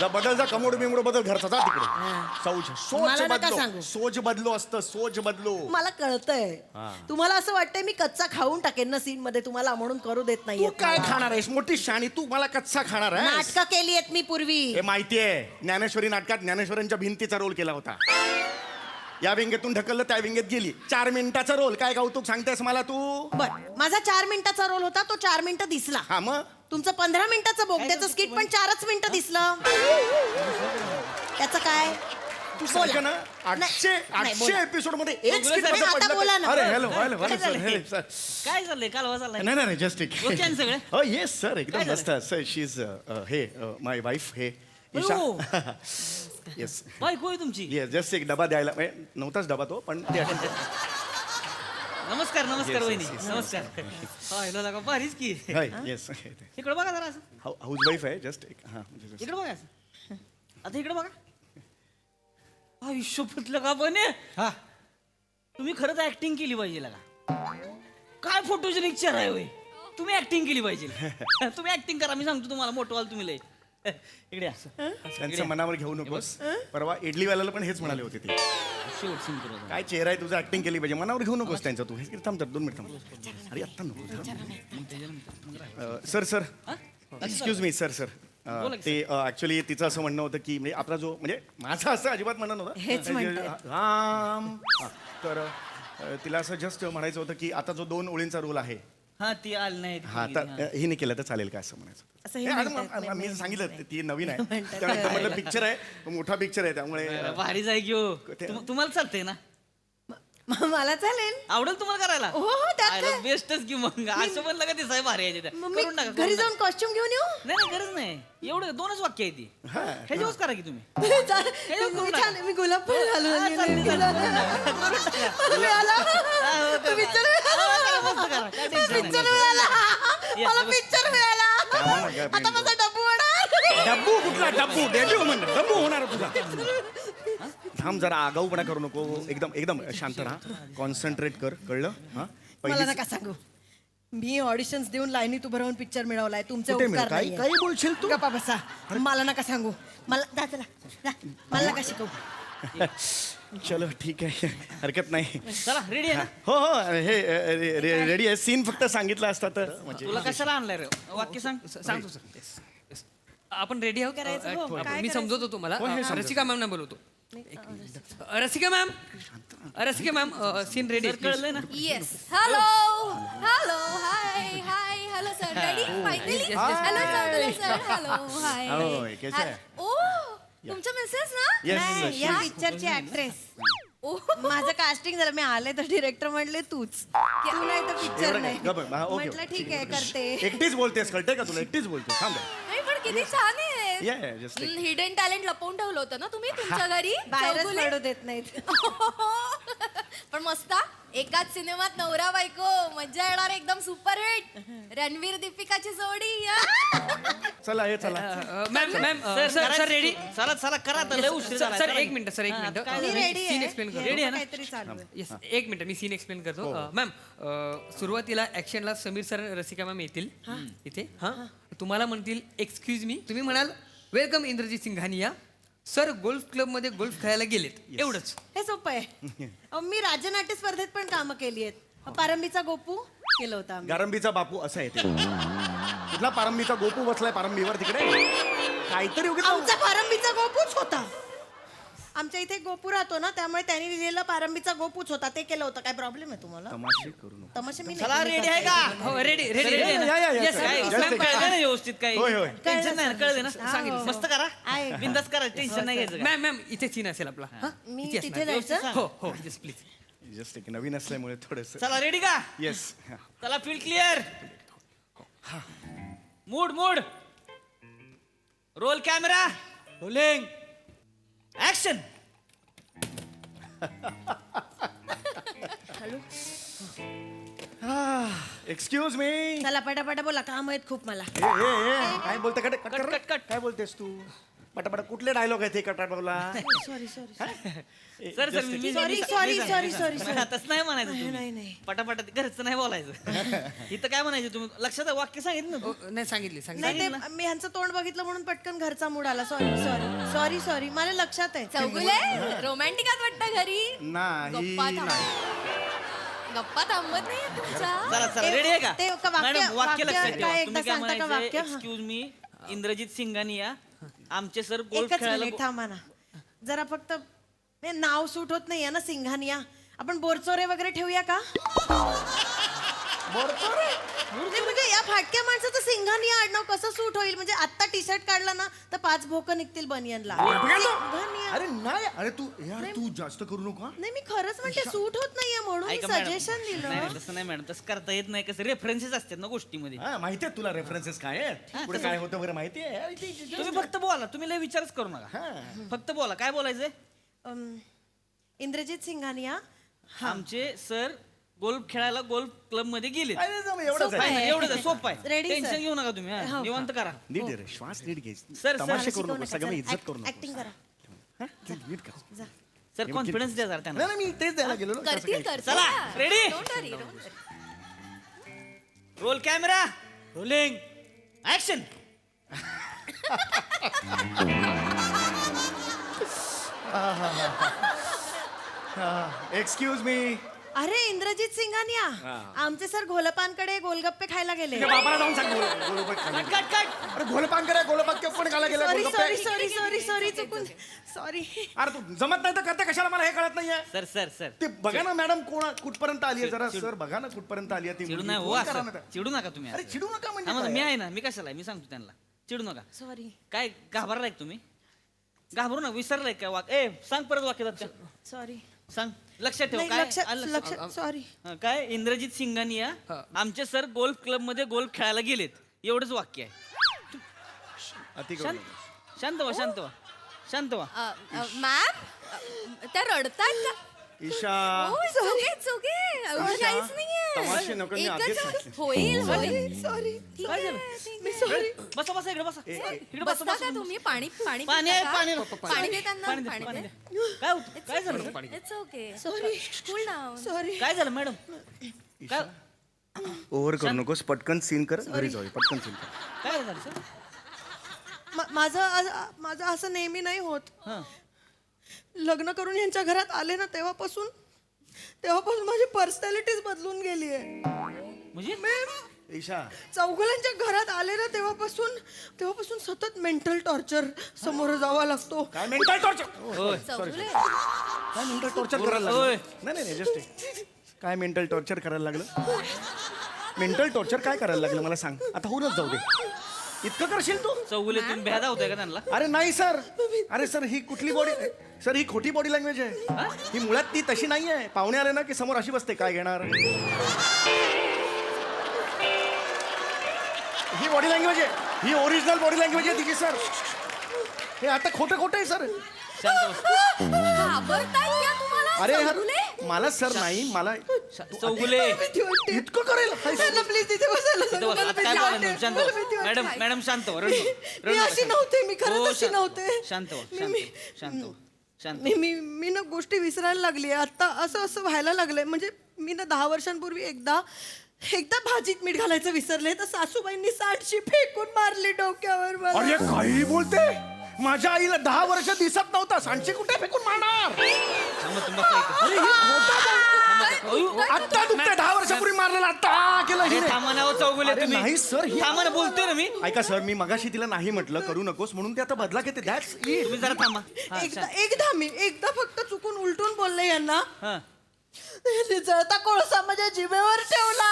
जा बदल, जा कमोड बिमोड बदल घरचा, जा तिकडे. सौच सोच मला नका बदलो, सांगू. सोच बदलो असतं, सोच बदलो. मला कळतंय तुम्हाला असं वाटतंय मी कच्चा खाऊन टाकेन ना सीन मध्ये तुम्हाला, म्हणून करू देत तू नाहीये. काय खाणार आहेस? मोठी शाणी तू, मला कच्चा खाणार आहे? नाटकं केली आहेत मी पूर्वी. हे माहितीये, ज्ञानेश्वरी नाटकात ज्ञानेश्वरांच्या भिंतीचा रोल केला होता. या विंगेतून ढकललं, त्या विंगेत गेली. 4 मिनिटाचा रोल. काय कौतुक सांगतेस मला तू? बर, माझा 4 मिनिटाचा रोल होता, तो 4 मिनिटं दिसला. हा मग तुमचं 15 मिनिटाचं बोगद्याचं स्किट पण 4च मिनिटं दिसलं. त्याचं काय? तू बोला. सांग ना, नाही, 800 बोला. एपिसोड मध्ये एक बोला skit सर, मध्ये आता पडलं बोला तर- ना. अरे हॅलो हॅलो काय सर, झालंय? सर. काय चाललंय? कालवा चाललाय? नाही जस्ट एक. ओके आणि सगळे? हो येस सर, एकदम मस्त. Sir she is hey my wife हे ईशा. येस बायको आहे तुमची? येस, जस्ट एक डबा द्यायला म्हणजे नव्हताच डबा तो, पण ते नमस्कार नमस्कार Yes, वहिनी. yes, yes, नमस्कार. हायला लागा भारीच की. येस इकडे बघा जरा असं. हाऊस वाईफ आहे जस्ट एक. हा म्हणजे इकडे बघा असं. आता इकडे बघा. आयुष्य फुटलं का पण? हा, तुम्ही खरंच ऍक्टिंग केली पाहिजे का? काय फोटोजेनिक चेहरा आहे होय. तुम्ही ऍक्टिंग केली पाहिजे. तुम्ही ऍक्टिंग करा, मी सांगतो तुम्हाला, मोठं व्हाल तुम्ही लय. इकडे असं. त्यांचं मनावर घेऊ नकोस. परवा इडलीवाल्याला पण हेच म्हणाले होते ते. शेवट सीन करू आता. काय चेहरा आहे तुझा, ऍक्टिंग केली पाहिजे. मनावर घेऊ नकोस त्यांचं तू. हे थांब तर 2 मिनिट थांब. अरे आत्ता नको. सर एक्सक्यूज मी सर ते ऍक्च्युली तिचं असं म्हणणं होतं की म्हणजे आपला जो म्हणजे माझं असं अजिबात म्हणणं नव्हतं हेच म्हणतायत. तर तिला असं जस्ट म्हणायचं होतं की आता जो 2 ओळींचा रोल आहे हा ती आली नाही हा तर हिने केलं तर चालेल का असं म्हणायचं होतं. असं हे हे, म्हणतात, आता मी सांगितलं ती नवीन आहे म्हणतात. त्यामुळे म्हटलं पिक्चर आहे मोठा पिक्चर आहे त्यामुळे भारी जाय घेऊ ते- तुम्हाला चालतंय ना मला चालेल आवडेल तुम्हाला करायला हो हो त्यात काय? बेस्टच की मग असं म्हणलं का ते साहेब भारी आहे मग मी करून टाका घरी जाऊन कॉस्ट्युम घेऊन येऊ नाही गरज नाही एवढं 2च वाक्य आहे ती ह्याच्यावरच करा की तुम्ही छान मी गुलाब पण घालून आली. मिळाला. पिक्चर मिळाला. पिक्चर मिळाला. मला पिक्चर मिळाला आता माझा डब्बू होणार. डब्बू कुठला डब्बू डेब्यू म्हणलं डब्बू होणार तुझा थांब जरा आगाऊपणा करू नको एकदम शांत राहा कॉन्सन्ट्रेट कर कळलं हा मला नका सांगू मी ऑडिशन्स देऊन लाईनीत उभं राहून पिक्चर मिळवलाय तुमचे कुठे उपकार मिळव- काही- नाहीये. काही बोलशील तू? गप्पा बसा मला नका सांगू मला जा चला जा मला नका शिकवू चलो ठीक आहे हरकत नाही चला रेडी आहे ना हो हे रेडी आहे सीन फक्त सांगितला असता तर म्हणजे तुला कशाला आणलाय रे वाक्य सांग सांगतो सर आपण रेडी आहोत करायचं, हो, काय मी करायचं? समजवतो तुम्हाला रसिका मॅमना बोलवतो रसिका मॅम सीन रेडी कळलंय ना yes hello hi hi hello sir ready finally yes, yes. Hello sir hello hi होय, कैसे आहे? ओ तुमच्या मिसेस ना Yes, नाही, she या is. पिक्चरची ऍक्ट्रेस ओ माझं कास्टिंग झालं मी आले तर डिरेक्टर म्हणले तूच तू नाही तर पिक्चर एवढं नाही काय? गप्प, हा, ओके, म्हटलं ठीक आहे करते एकटीच बोलतेस कळते का तुला एकटीच बोलते थांब नाही पण किती छान आहे Yeah, just like- hidden talent लपवून ठेवलं होतं ना तुम्ही तुमच्या घरी बाहेरच चौगुले? पडू देत नाहीत पण मस्त हा. एकाच सिनेमात नवरा बायको मज्जा येणार एकदम सुपरहिट रणवीर दीपिकाची जोडी या. चला हे चला मॅम सर रेडी चला चला करा तर लय उशीर झालाय. सर चला. एक मिनिट मी रेडी सीन एक्सप्लेन करतो Ready आहे ना? काहीतरी चालू आहे. येस एक मिनिट मी सीन एक्सप्लेन करतो मॅम सुरुवातीला ऍक्शनला समीर सर रसिका मॅम येतील इथे हा तुम्हाला म्हणतील एक्सक्यूज मी तुम्ही म्हणाल welcome Indrajeet Singhania sir golf club मध्ये गोल्फ खेळायला गेलेत एवढंच हे सोपं आहे मी राज्यनाट्य स्पर्धेत पण कामं केली आहेत पारंबीचा गोपू केलं होतं आम्ही. गारंबीचा बापू असं आहे ते कुठला पारंबीचा गोपू बसलाय पारंबीवर तिकडे काहीतरी उगीच आमचा पारंबीचा गोपूच होता आमच्या इथे गोपू राहतो ना त्यामुळे त्यांनी लिहिलेलं पारंबीचा गोपूच होता ते केलं होतं काय प्रॉब्लेम आहे तुम्हाला तमाशे करू नको तमाशा मी चला नाही रेडी आहे का हो रेडी Ready आहे ना? या, Yes, sir. आहे. Just मॅम take- कळलं ना व्यवस्थित काही होय, होय. टेन्शन नाही ना कळलं ना हा, सांगितलं हो. मस्त करा आहे. बिंदास करा टेन्शन नाही घ्यायचं काय. मॅम इथे सीन असेल आपला हा? मी इथे तिथे असणार. जायचं हो हो येस प्लीज जस्ट एक नवीन असल्यामुळे थोडस चला रेडी का येस चला field clear mood roll camera rolling action excuse me चला पटापटा बोला काम आहेत खूप मला काय बोलते cut cut cut, cut, cut. काय बोलतेस तू पटापट कुठले डायलॉग आहेत हे कटाट बोला सॉरी सॉरी सर सर मी सॉरी सॉरी सॉरी सॉरी तसं नाही म्हणायचं नाही, तुम्ही नाही. पटापट घरचं नाही बोलायचं इथं काय म्हणायचं तुम्ही लक्षात आहे, वाक्य सांगितलं ना तू. नाही सांगितली नाही ते मी ह्यांचं तोंड बघितलं म्हणून पटकन घरचा मूड आला सॉरी सॉरी सॉरी सॉरी मला लक्षात आहे चौगुले रोमॅन्टिकात वाटतं घरी नाही गप्पा थांब. नाही गप्पा थांबत नाही तुमच्या चला चला रेडी आहे का ते का वाक्य- मॅडम वाक्य वाक्य लक्षात काय ठेवा एकदा तुम्ही काय सांगता का म्हणायचं वाक्य? हा. एक्सक्यूज मी इंद्रजित सिंघानिया आमचे सर गोल्फ एकच खेळायला मिनिट थांबा ना जरा फक्त हे नाव सूट होत नाहीये ना सिंघानिया आपण बोरचोरे वगैरे ठेवूया का नाही, म्हणजे या फाटक्या माणसाचं सिंघानिया आडनाव कसं सूट होईल म्हणजे आता टी शर्ट काढला ना तर 5 भोकं निघतील बनियनला सिंघानिया. अरे नाही अरे तू यार तू जास्त करू नको हा. नाही मी खरंच म्हणते सूट होत नाहीये म्हणून मी ऐका मॅडम सजेशन नाही दिलं नाही, तसं नाही मॅडम तसं करता येत नाही कसं रेफरन्सेस असतात ना गोष्टीमध्ये हा माहिती आहे तुला रेफरन्सेस काय आहेत पुढे काय होतं वगैरे माहिती आहे तुम्ही फक्त बोला तुम्ही लय विचारच करू नका फक्त बोला काय बोलायचंय इंद्रजित सिंघानिया आमचे सर गोल्फ खेळायला गोल्फ क्लब मध्ये गेले एवढंच सोपं आहे आहे. एवढंच आहे, सोपं आहे Ready, टेन्शन sir. घेऊ नका तुम्ही हा, हो. निवांत करा नीट रे श्वास नीट घे सर, तमाशे सर, करू नको सगळं इज्जत करू नको ऍक्टिंग करा हा? नीट कर जा. सर कॉन्फिडन्स द्या जरा त्यांना नाही मी तेच द्यायला गेलो ना. करतील करतील चला, ready? Don't worry, don't worry. Roll camera rolling action excuse me अरे इंद्रजित सिंघानिया आमचे सर घोलपानकडे गोलगप्पे खायला गेले. तुझ्या बाबाला जाऊन सांग गोलगप्पे खायला. अरे घोलपानकडे गोलगप्पे कोण खायला गेला सॉरी गोलगप्पे? सॉरी सॉरी सॉरी सॉरी चुकून सॉरी. अरे तू जमत नाही तर करते कशाला, मला हे कळत नाहीये. सर सर सर ते बघा ना मॅडम कुठपर्यंत आली आहे जरा. सर बघा ना कुठपर्यंत आली आहे ती चिडू मुलगी. नाही हो फोन करा असं ना त्या- चिडू नका तुम्ही अरे असं. चिडू नका म्हणजे थांबा, काय? मी आहे ना, मी कशाला आहे? मी सांगतो त्यांना चिडू नका. सॉरी काय घाबरलाय का तुम्ही? घाबरू नका, विसरलाय काय वाक्य? सांग परत वाक्य दत्त. सॉरी. सांग, लक्षात ठेव. नाही काय लक्षात आलं लक्षात? लक्षात सॉरी. काय इंद्रजित सिंघानिया आमचे सर गोल्फ क्लब मध्ये गोल्फ खेळायला गेलेत, एवढंच वाक्य आहे. अति करू शांत नका. शांत व्हा, शांत व्हा, शांत व्हा. मॅम त्या रडतायत का? ईशा चुके एवढं काहीच तमाशे नको, मी आधीच नाहीये सांगितलं. होईल सॉरी. काय झालं? मी सॉरी. बसा बसा इकडे बसा. इकडे बसा बसता का तुम्ही? पाणी पाणी पाणी आहे, पिता का? पाणी नको, पाणी दे त्यांना, पाणी दे, पाणी पाणी दे. दे. काय होतं? काय झालं sir? It's okay sorry. Cool down. Sorry. काय झालं मॅडम? काय ओव्हर करू नकोस, पटकन सीन कर, घरी जाऊ, पटकन सीन कर. काय झालं सर? माझं असं नेहमी नाही होत. हां. लग्न करून यांच्या घरात आले ना तेव्हापासून माझी पर्सनॅलिटीच बदलून गेली आहे. म्हणजे ईशा चौघुल्यांच्या घरात आले ना तेव्हापासून सतत मेंटल टॉर्चर समोर जावा लागतो. काय मेंटल टॉर्चर? होय. चौगुले काय मेंटल टॉर्चर करायला होय. लागलं? नाही जस्ट काय मेंटल टॉर्चर करायला लागलं? मेंटल टॉर्चर काय करायला लागलं मला सांग. आता होऊनच जाऊ दे. इतकं करशील तू? चौगुले तुम्ही भ्यादा होताय का त्यांना? अरे नाही सर. अरे सर ही कुठली बॉडी सर, ही खोटी बॉडी लँग्वेज आहे. ही मुळात ती तशी नाही आहे. पाहुणे आले ना की समोर अशी बसते, काय घेणार? ही बॉडी लँग्वेज आहे, ही ओरिजिनल बॉडी लँग्वेज आहे तिची सर. हे आता खोटं आहे सर. घाबरतायत का तुम्हाला? अरे चौगुले? यार मला सर नाही, मला चौगुले इतकं करेल. प्लीज तिथे बसायला सांगा. बस, मला आता काय भीती बोलणार? वाटते. शांत मला व्हा. भीती वाटते. मॅडम मॅडम शांत व्हा, रडू नका. मी रडू अशी नका. नव्हते. मी हो, खरंच अशी शांत- नव्हते. शांत व्हा, शांत मी- व्हा, शांत व्हा, शांत व्हा. नाही मी ना गोष्टी विसरायला लागली. आता असं व्हायला लागलंय. म्हणजे मी ना 10 वर्षांपूर्वी एकदा भाजीत मीठ घालायचं विसरले तर सासूबाईंनी सांडशी फेकून मारली डोक्यावर मला. अरे काही बोलते. माझ्या आईला 10 वर्ष दिसत नव्हता. सांडशी कुठे फेकून मारणार? थांबा, तुम्ही बसा इथं. अरे हे खोटं आत्ता दुखते. 10 वर्षापूर्वी मारलेला आत्ता केलं अरे हिने. थांबा ना हो चौगुले अरे तुम्ही. नाही सर, ही थांबा ना, बोलतोय ना मी. ऐका सर, मी मगाशी तिला नाही म्हटलं करू नकोस म्हणून ते आता बदला घेते. That's it. तुम्ही जरा थांबा. हा, एकदा फक्त चुकून उलटून बोलले यांना. हा. त्यांनी जळता कोळसा माझ्या जिभेवर ठेवला.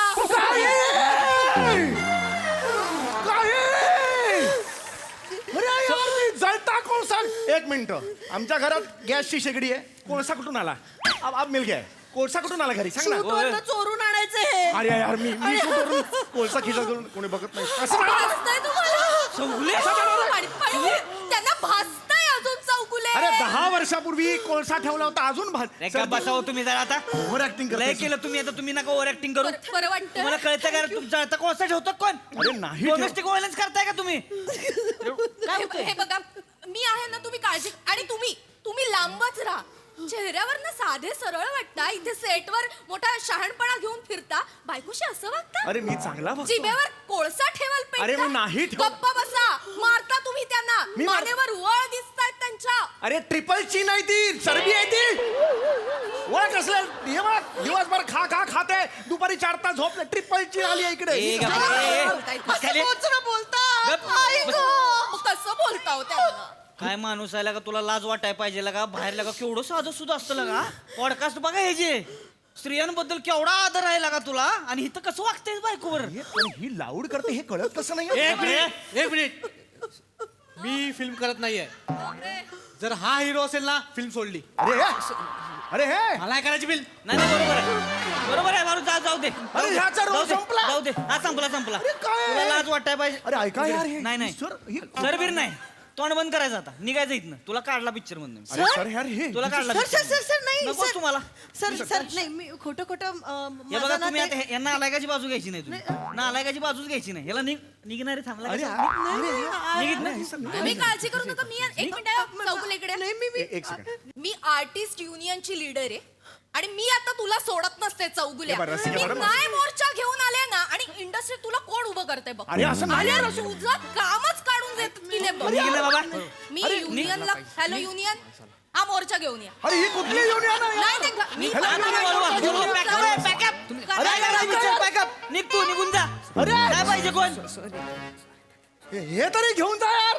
जळता कोळसा. एक मिनिट, आमच्या घरात गॅसची शेगडी आहे. कोळसा कुठून आला? अब मिल गया. कोळसा कुठून आला घरी? सांग ना. शूटवरनं चोरून आणायचं हे. अरे यार मी शूटवरून कोळसा खिशात घालून कोणी बघत नाही. असं नाही. भासतंय तुम्हाला? चौगुले पाणी- त्यांना भासतंय अजून चौगुले. अरे 10 वर्षापूर्वी कोळसा ठेवला होता अजून का बसावं तुम्ही जरा आता. ओव्हर ऍक्टिंग लय केलं तुम्ही. आता तुम्ही नका ओव्हर ऍक्टिंग करू. बरं वाटतं? तुम्हाला कळतं का तुमचा आता कोळसा ठेवतो कोण? अरे नाही ठेव- डोमेस्टिक व्हायलन्स करताय का तुम्ही? काय होतंय? हे बघा मी आहे ना, तुम्ही काळजी आणि तुम्ही लांबच राहा. चेहऱ्यावर ना साधे सरळ वाटता. इथे सेटवर मोठा शहाणपणा घेऊन फिरता. बायकोशी असं वागता? अरे मी चांगला बघतो. जिभेवर कोळसा ठेवाल पेटता. अरे मी नाही ठेव- गप्प बसा. मारता तुम्ही त्यांना. मी मानेवर वळ दिसतायत त्यांच्या. अरे ट्रिपलची नाही ती, चरबी आहे ती. ओळख असल्या दिवसभर खाते, दुपारी 4 तास झोपले. ट्रिपलची आली आहे इकडे. ए, गप्प, ए, असं खाली. बोचरं बोलतात. गप्प. आई गं. मग कसं बोलता हो त्यांना? काय माणूस आहे का? तुला लाज वाटाय पाहिजे का? बाहेर लगा केवढं साधं सुद्धा असतं का? पॉडकास्ट बघा हे जे स्त्रियांबद्दल केवढा आदर आहे का तुला, आणि इथं कसं वागतंय बायकोवर? पण ही लाऊड करते हे कळत कसं नाही? एक मिनिट मी फिल्म करत नाहीये. जर हा हिरो असेल ना, फिल्म सोडली. अरे हे मला काय करायची फिल्म? नाही बरोबर आहे माणूस. जाऊ दे. अरे ह्याचा रोल संपला. जाऊ दे. हा संपला. काय? तुला लाज वाटाय पाहिजे. अरे ऐका यार हे. नाही सर ही- सरबीर नाही. तोंड बंद करायचं आता. निघायचं इथनं. तुला काढला पिक्चर मधून. अरे सर यार हे तुला काढला सर picture सर सर नाही नकोच सर. तुम्हाला. सर नाही मी खोटं हे बघा तुम्ही आता यांना नालायकाची बाजू घ्यायची नाही. तुम्ही नालायकाची बाजूच घ्यायची नाही. याला निघणारे थांबला निघित नाही. तुम्ही काळजी करू नका. मी एक मिनिट चौगुलेकडे. नाही मी एक सेकंड. मी आर्टिस्ट युनियनची लीडर आहे आणि मी आता तुला सोडत नसते चौगुल्या. हे बरं, रसिका मी मॅडम. नाही मोर्चा घेऊन आले ना, आणि इंडस्ट्री तुला कोण उभं करते बघ. अरे असं नाही. अरे तुझं कामच काढून दिले बघ. निघलं बाबा. मी युनियनला हॅलो युनियन हा मोर्चा घेऊन या. अरे ही कुठली युनियन आहे? नाही ते मी हा, तुम्ही बोलवा. हे तरी घेऊन जा यार.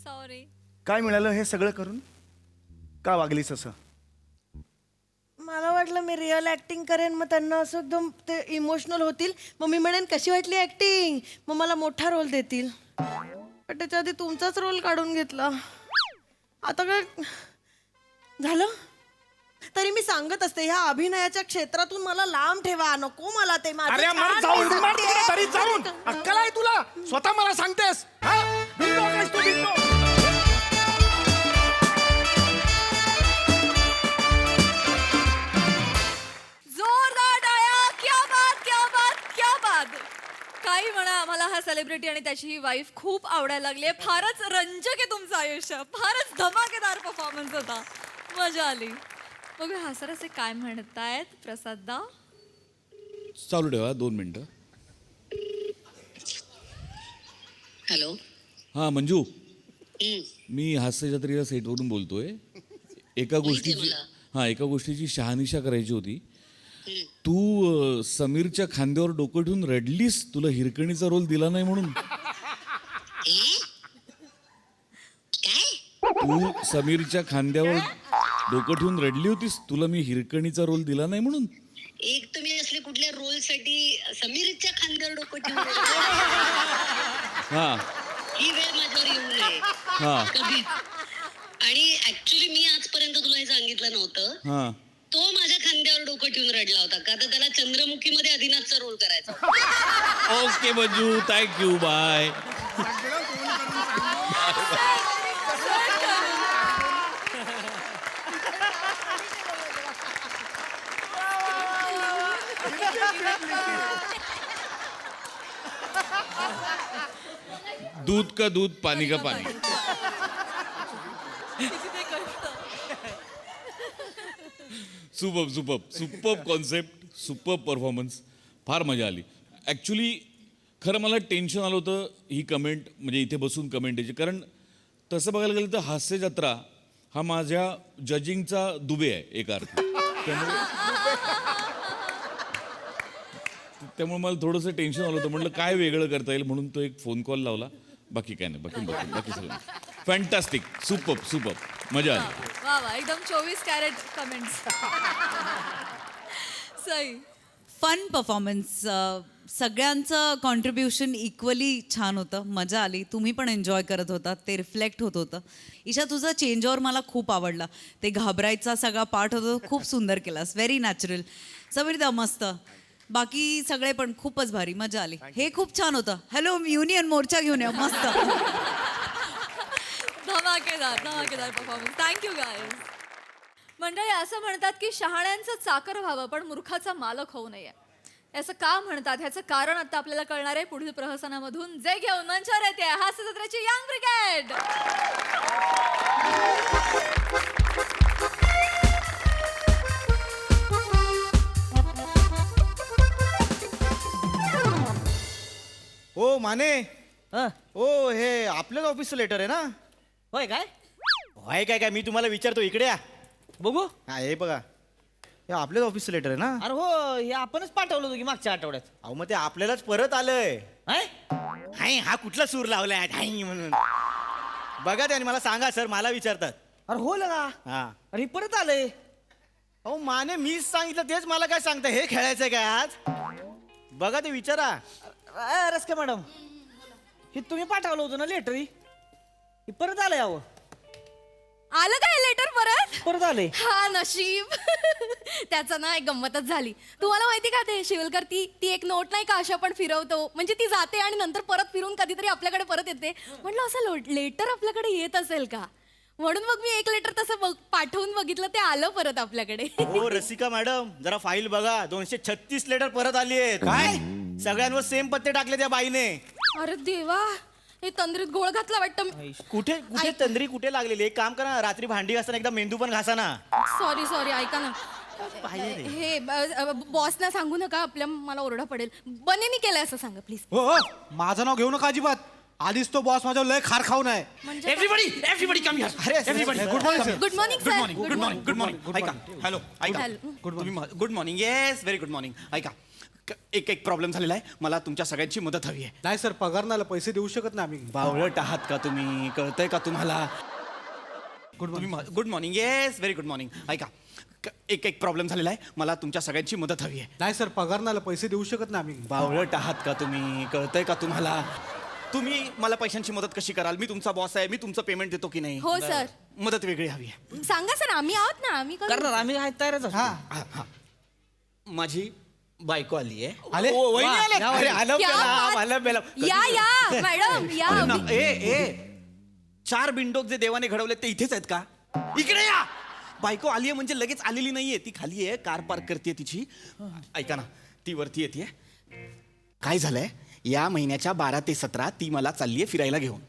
सॉरी. काय मिळालं हे सगळं करून? का वागलीस असं? मला वाटलं मी रिअल ऍक्टिंग करेन, मग त्यांना असं एकदम ते इमोशनल होतील, मग मी म्हणेन कशी वाटली ऍक्टिंग, मग मला मोठा रोल देतील. पण त्याच्या आधी तुमचाच रोल काढून घेतला. आता काय झालं? तरी मी सांगत असते, ह्या अभिनयाच्या क्षेत्रातून मला लांब ठेवा, नको मला ते. माझं अरे मर छान जाऊन दिसत मर आहे. तिकडे तरी जाऊन. अक्कल आहे तुला? स्वतः मला सांगतेस हा? भिंडो आहेस तू, भिंडो. जोरदार टाळ्या. क्या बात, क्या बात, क्या बात. काही म्हणा, मला हा सेलिब्रिटी आणि त्याची ही वाईफ खूप आवडायला लागली. फारच रंजक आहे तुमचं आयुष्य. फारच धमाकेदार परफॉर्मन्स होता. मजा आली. बघूया हा सर असे काय म्हणतायत प्रसाददा. चालू ठेवा 2 मिनिटं. हॅलो. हां मंजू, मी हास्य जत्रेच्या सेटवरून बोलतोय. एका गोष्टीची शहानिशा करायची होती. तू समीरच्या खांद्यावर डोकं ठेवून रडलीस तुला हिरकणीचा रोल दिला नाही म्हणून. तू समीरच्या खांद्यावर डोकं ठेवून रडली होतीस तुला मी हिरकणीचा रोल दिला नाही म्हणून. एक तुम्ही असले कुठल्या रोल साठी समीरच्या खांद्यावर डोकं ठेवून हा ही वेळ माझ्यावर येऊ नये हा कधी. आणि ऍक्च्युली मी आजपर्यंत तुला हे सांगितलं नव्हतं. हा तो माझ्या खांद्यावर डोकं ठेवून रडला होता का तर त्याला चंद्रमुखी मध्ये आदिनाथचा रोल करायचा. Okay Manju, thank you, bye. दूध का दूध, पानी का पानी. Super concept, super performance. फार मजा आली. ॲक्च्युली खरं मला टेन्शन आलं होतं ही कमेंट म्हणजे इथे बसून कमेंट यायची. कारण तसं बघायला गेलं तर हास्य जत्रा हा माझ्या जजिंगचा दुबे आहे एका अर्थी. त्यामुळे मला थोडंसं टेन्शन आलं होतं. म्हटलं काय वेगळं करता येईल म्हणून तो एक फोन कॉल लावला. बाकी काय नाही, बाकी सगळं फॅन्टास्टिक, सुपर मजा आली. वा वा, एकदम 24 कॅरेट कमेंट्स. सही. Fun performance. सगळ्यांचं कॉन्ट्रीब्युशन इक्वली छान होतं. मजा आली. तुम्ही पण एन्जॉय करत होता. ते रिफ्लेक्ट होत होतं. ईशा तुझा चेंज ओव्हर मला खूप आवडला. ते घाबरायचा सगळा पार्ट होता तो खूप सुंदर केलास. Very natural. समीरदा मस्त. बाकी सगळे पण खूपच भारी. मजा आली. हे खूप छान होतं. हॅलो युनियन मोर्चा घेऊन या. मस्त. धमाकेदार परफॉर्मन्स. Thank you guys. मंडळी असं म्हणतात की शहाण्यांचं चाकर व्हावं पण मूर्खाचा मालक होऊ नये. असं का म्हणतात ह्याचं कारण आता आपल्याला कळणार आहे पुढील प्रहसनामधून. जे घेऊन मंचावर येते हास्य जत्रेची यंग ब्रिगेड. ओ माने. ओ हे आपल्याच ऑफिसचं लेटर आहे ना? होय काय? होय काय मी तुम्हाला विचारतो, इकडे या बघू. हा हे बघा, हे आपल्याच ऑफिसचं लेटर आहे ना? अरे हो, हे आपणच पाठवलं होतं की मागच्या आठवड्यात. अहो मग ते आपल्यालाच परत आलंय. हाय? हाय, हा कुठला सूर लावलाय हाय म्हणून? बघा त्याने मला सांगा सर, मला विचारतात. अरे हो लगा. हा अरे हे परत आलंय. अहो माने मीच सांगितलं तेच मला काय सांगता. हे खेळायचंय काय आज? बघा ते विचारा. रस्के मॅडम, हे तुम्ही पाठवलं होतं ना लेटर, हे परत आलंय. अहो आलं काय लेटर परत आले. हा नशीब. त्याचं ना एक गंमतच झाली. तुम्हाला माहिती का ते शिवलकर ती एक नोट नाही का अशा आपण फिरवतो, म्हणजे ती जाते आणि नंतर परत फिरून कधीतरी आपल्याकडे परत येते. म्हटलं असं लेटर आपल्याकडे येत असेल का, म्हणून मग मी एक लेटर तसं पाठवून बघितलं, ते आलं परत आपल्याकडे. हो रसिका मॅडम जरा फाईल बघा. 236 लेटर परत आली आहेत. काय सगळ्यांवर सेम पत्ते टाकले त्या बाईने. अरे देवा, हे तंद्रीत गोळ घातला वाटतं. कुठे कुठे तंद्री कुठे लागलेली? एक काम करा ना, रात्री भांडी घासताना एकदा मेंदू पण घासा ना. सॉरी ऐका ना. हे बॉसना सांगू नका, मला ओरडा पडेल. बनेनी केलंय असं सांगा प्लीज. हो माझं नाव घेऊ नका अजिबात. आधीच तो बॉस माझ्या लय खार खाऊन आहे. Everybody come here. Everybody. Good morning sir. Good morning sir. Good morning. Good morning. ऐका. हॅलो. ऐका. Good morning. Yes, very good morning. ऐका. एक प्रॉब्लेम झालेला आहे. मला तुमच्या सगळ्यांची मदत हवी आहे. नाही सर, पगार नाला पैसे देऊ शकत नाही आम्ही. बावळट आहात का तुम्ही? कळतंय का तुम्हाला? Good morning. Yes, very good morning. ऐका. एक प्रॉब्लेम झालेला आहे. मला तुमच्या सगळ्यांची मदत हवी आहे. नाही सर, पगार नाला पैसे देऊ शकत नाही आम्ही. बावळट आहात का तुम्ही? कळतंय का तुम्हाला? तुम्ही मला पैशांची मदत कशी कराल? मी तुमचा बॉस आहे. मी तुमचं पेमेंट देतो की नाही? हो सर. मदत वेगळी हवी आहे. सांगा सर, आम्ही आहोत ना, आम्ही करू. करणार. आम्ही तयारच असतो. माझी बायको आली आहे. आले? वहिनी आले. या, अरे, आलं क्या पेला, बात? आलं पेला. या या मॅडम या. ए 4 बिंडोक जे देवाने घडवले ते इथेच आहेत का? इकडे या. बायको आली आहे म्हणजे लगेच आलेली नाहीये. ती खाली आहे, कार पार्क करते तिची. ऐका ना, ती वरती येते. काय झालंय, या महिन्याच्या 12 ते 17 ती मला चाललीये फिरायला घेऊन.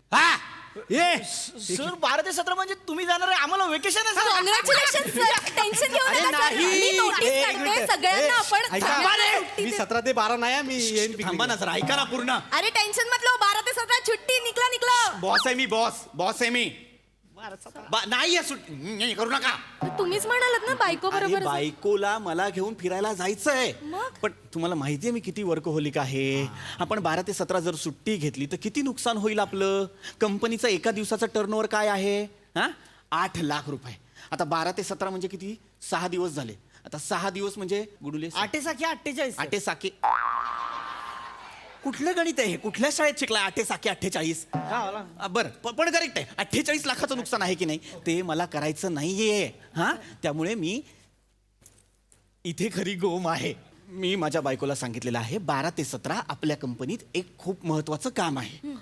सर 12 ते 17 म्हणजे तुम्ही जाणार आहे? आम्हाला वेकेशन आहे. Congratulation sir. टेन्शन घेऊ अरे नका सर. नाही. मी नोटीस काढते सगळ्यांना. आपण सगळ्यांना सुट्टी मी देऊ. 17 ते 12 नाही आहे, मी येईन picnic. थांबा ना जरा, ऐका ना पूर्ण. अरे टेन्शन मत लो. 12 ते 17 छुट्टी. निकला. बॉस आहे मी. बॉस आहे मी. नाही आहे सुट्टी. करू नका. तुम्हीच म्हणालात ना बायको अरे, बरोबर. बायकोला मला घेऊन फिरायला जायचंय. मग? पण तुम्हाला माहितीये मी किती वर्कहोलिक आहे. आपण 12 ते 17 जर सुट्टी घेतली तर किती नुकसान होईल आपलं. कंपनीचं एका दिवसाचं टर्नओव्हर काय आहे? 8 लाख रुपये. आता 12 ते 17 म्हणजे किती? 6 दिवस झाले. आता 6 दिवस म्हणजे गुडुले 48. 8 कुठलं गणित आहे हे? कुठल्या शाळेत शिकलाय? 8 48. बरं, पण करेक्ट आहे. 48 लाखाचं नुकसान आहे की नाही? ते मला करायचं नाहीये. त्यामुळे मी इथे खरी गोम आहे. मी माझ्या बायकोला सांगितलेलं आहे 12 ते 17 आपल्या कंपनीत एक खूप महत्वाचं काम आहे.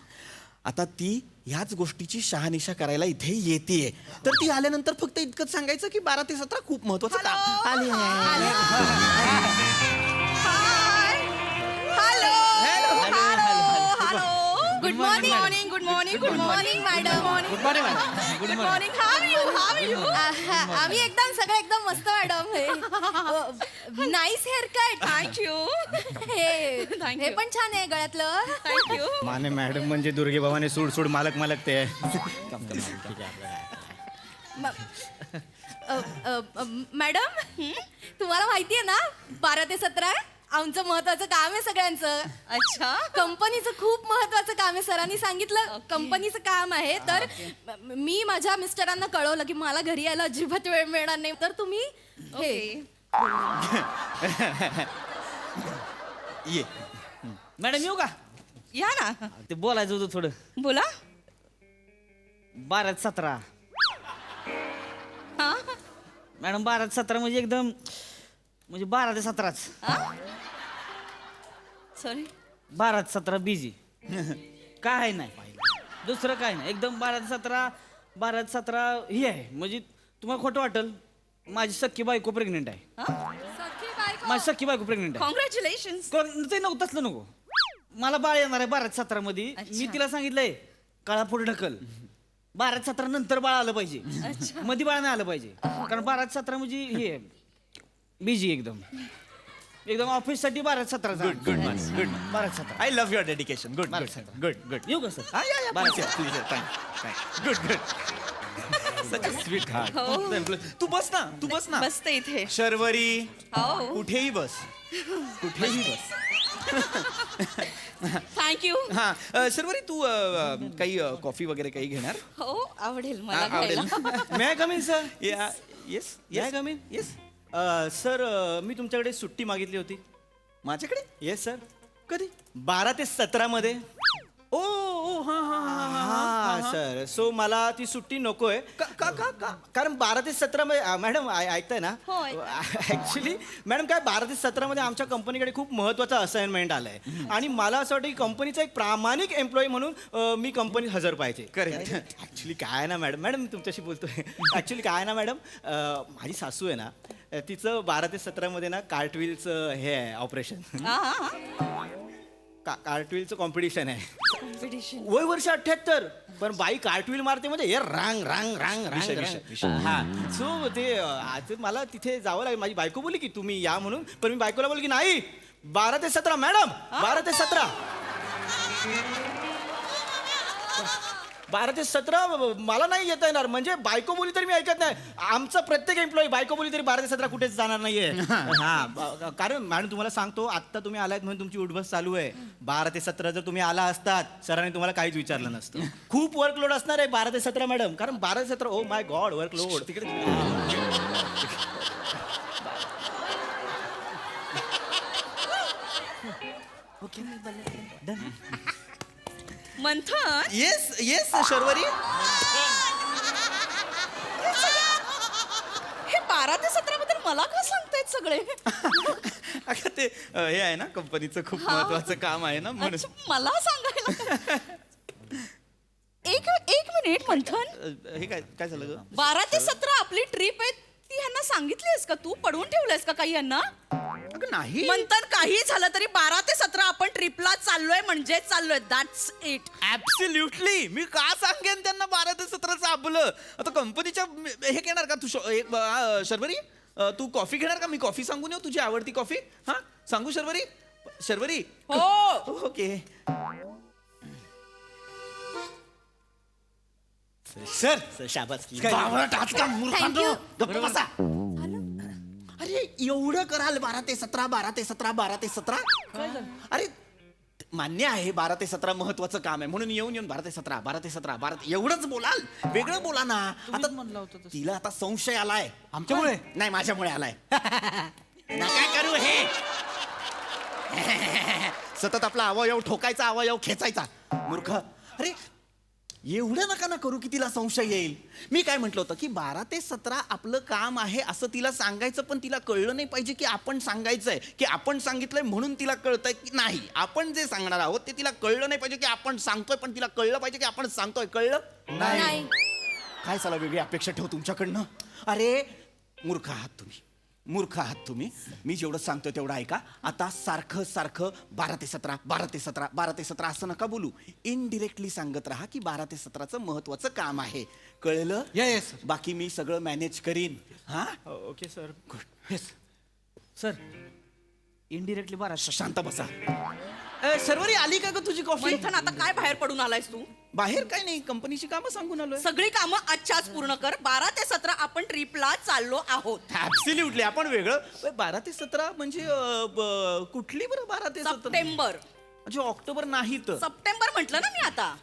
आता ती ह्याच गोष्टीची शहानिशा करायला इथे येतेय. तर ती आल्यानंतर फक्त इतकंच सांगायचं की 12 ते 17 खूप महत्वाचं काम आले. Good morning. Good morning madam. Good morning. How you. आम्ही सगळं एकदम मस्त madam. Nice hair cut. Thank you. हे पण छान आहे गळ्यातलं. थँक्यू. माने मॅडम म्हणजे दुर्गे भवानी सूड मालक ते. मॅडम तुम्हाला माहितीये ना 12 ते 17 आमचं महत्वाचं काम आहे सगळ्यांचं. अच्छा. कंपनीचं खूप महत्वाचं काम आहे. सरांनी सांगितलं कंपनीचं काम आहे. तर मी माझ्या मिस्टरांना कळवलं की मला घरी यायला अजिबात वेळ मिळणार नाही. तर तुम्ही ये मॅडम येऊ का? या ना. ते बोलायचं होतं थोडं. बोला. 12 ते 17 मॅडम 12 ते 17 म्हणजे एकदम 12 ते 17च. सॉरी. 12 ते 17 बिझी. काय नाही दुसरं काय नाही. एकदम 12 ते 17 ही आहे. म्हणजे तुम्हाला खोटं वाटेल, माझी सख्खी बायको प्रेग्नेंट आहे. माझी सख्खी बायको प्रेग्नेंट आहे. कॉंग्रॅच्युलेशन. ते नको तसलं नको. मला बाळ येणार आहे 12 ते 17 मध्ये. मी तिला सांगितलंय काळा पुढे ढकल. 12 ते 17 नंतर बाळ आलं पाहिजे. मध्ये बाळ नाही आलं पाहिजे. कारण 12 ते 17 म्हणजे हे बिझी एकदम ऑफिस साठी 12 ते 17. गुड 12 ते 17. I love your dedication. Good येऊ का sir? Good such a sweet heart. तू बस ना. बसते इथे. शर्वरी हो. कुठेही बस. थँक्यू. शर्वरी तू काही कॉफी वगैरे काही घेणार? हो आवडेल मला आवडेल. खायला. May I come in sir? Yes May I come in? Yes. Sir मी तुमच्याकडे सुट्टी मागितली होती. माझ्याकडे? Yes sir. कधी? 12 ते 17 मध्ये. ओ हा सर सो मला ती सुट्टी नकोय. कारण 12 ते 17 मध्ये मॅडम ऐकताय ना? ऍक्च्युली मॅडम काय 12 ते 17 मध्ये आमच्या कंपनीकडे खूप महत्वाचं असाइनमेंट आलंय. आणि मला असं वाटतं की कंपनीचा एक प्रामाणिक एम्प्लॉई म्हणून मी कंपनीत हजर पाहिजे. करेक्ट. ऍक्च्युली काय ना मॅडम मी तुमच्याशी बोलतोय. ऍक्च्युली काय ना मॅडम, माझी सासू आहे ना, तिचं 12 ते 17 मध्ये ना कार्टविलचं हे आहे ऑपरेशन. कार्टविलचं कॉम्पिटिशन आहे. वय वर्ष 78. पण बाई कार्टविल मारते म्हणजे हे रांग रांग रांग रांग. हा सो ते मला तिथे जावं लागेल. माझी बायको बोलली की तुम्ही या म्हणून. पण मी बायकोला बोलली की नाही 12 ते 17 मॅडम. 12 ते 17 12 ते 17 मला नाही येता येणार. म्हणजे बायको बोली तरी मी ऐकत नाही. आमचा प्रत्येक एम्प्लॉई बायको बोली तरी 12 ते 17 कुठेच जाणार नाहीये. कारण मॅडम तुम्हाला सांगतो, आत्ता तुम्ही आलात म्हणून तुमची उठबस चालू आहे. 12 ते 17 जर तुम्ही आला असतात सरांनी तुम्हाला काहीच विचारलं नसतं. खूप वर्कलोड असणार आहे 12 ते 17 मॅडम. कारण 12 ते 17 ओ माय गॉड वर्कलोड तिकडे. मंथन येस येस शर्वरी. हे 12 ते 17 बद्दल मला का सांगतायत सगळे? अगं ते हे आहे ना कंपनीचं खूप महत्वाचं काम आहे ना म्हणून. अच्छा, मला सांगायला. एक मिनिट मंथन, हे काय काय झालं ग? 12 ते 17 आपली ट्रिप आहे ती ह्यांना सांगितलीस का तू? पडवून ठेवलंयस का काही यांना? अगं नाही. मंथन, काही झालं तरी 12 ते 17 आपण ट्रिपला चाललोय म्हणजे चाललोय. That's it. ऍब्सोल्युटली. मी का सांगेन त्यांना 12 ते 17 आपलं. आता कंपनीच्या हे घेणार का तू शर्वरी? तू कॉफी घेणार का? मी कॉफी सांगून येऊ, तुझी आवडती कॉफी. हा सांगू शर्वरी? शर्वरी हो. ओके सर शाबास. गप्प बसा. अरे एवढं कराल 12 ते 17 12 ते 17 12 ते 17. अरे मान्य आहे 12 ते 17 महत्वाचं काम आहे म्हणून येऊन 12 ते 17 12 ते 17 12 एवढंच बोलाल. वेगळं बोला ना. आता तिला आता संशय आलाय. आमच्यामुळे नाही माझ्यामुळे आलाय. काय करू हे? सतत आपला अवयव ठोकायचा, अवयव खेचायचा. मूर्ख. अरे एवढं नका ना करू की तिला संशय येईल. मी काय म्हटलं होतं की 12 ते 17 आपलं काम आहे असं तिला सांगायचं, पण तिला कळलं नाही पाहिजे की आपण सांगायचंय, की आपण सांगितलंय म्हणून तिला कळतंय की नाही. आपण जे सांगणार आहोत ते तिला कळलं नाही पाहिजे की आपण सांगतोय, पण तिला कळलं पाहिजे की आपण सांगतोय. कळलं नाही. काय चला वेगळी अपेक्षा ठेव तुमच्याकडनं. अरे मूर्ख आहात तुम्ही, मूर्ख आहात तुम्ही. मी जेवढं सांगतोय तेवढं ऐका. आता सारखं सारखं 12 ते 17 12 ते 17 12 ते 17 असं नका बोलू. इनडिरेक्टली सांगत राहा की 12 ते 17चं महत्वाचं काम आहे. कळलं? येस बाकी मी सगळं मॅनेज करीन. हा okay sir. Good. Sir indirectly 12. शांत बसा. सर्वरी आली का ग तुझी कॉफी? मंथन, आता काय बाहेर पडून आलायस तू? बाहेर काय नाही, कंपनीची कामं सांगून आलोय. सगळी कामं आजच्याच पूर्ण कर. 12 ते 17 आपण ट्रिपला चाललो आहोत. ऍब्सोल्युटली. आपण वेगळं 12 ते 17 म्हणजे कुठली बरं 12 ते 17? सप्टेंबर. म्हणजे ऑक्टोबर नाही तर. सप्टेंबर म्हटलं ना मी आता.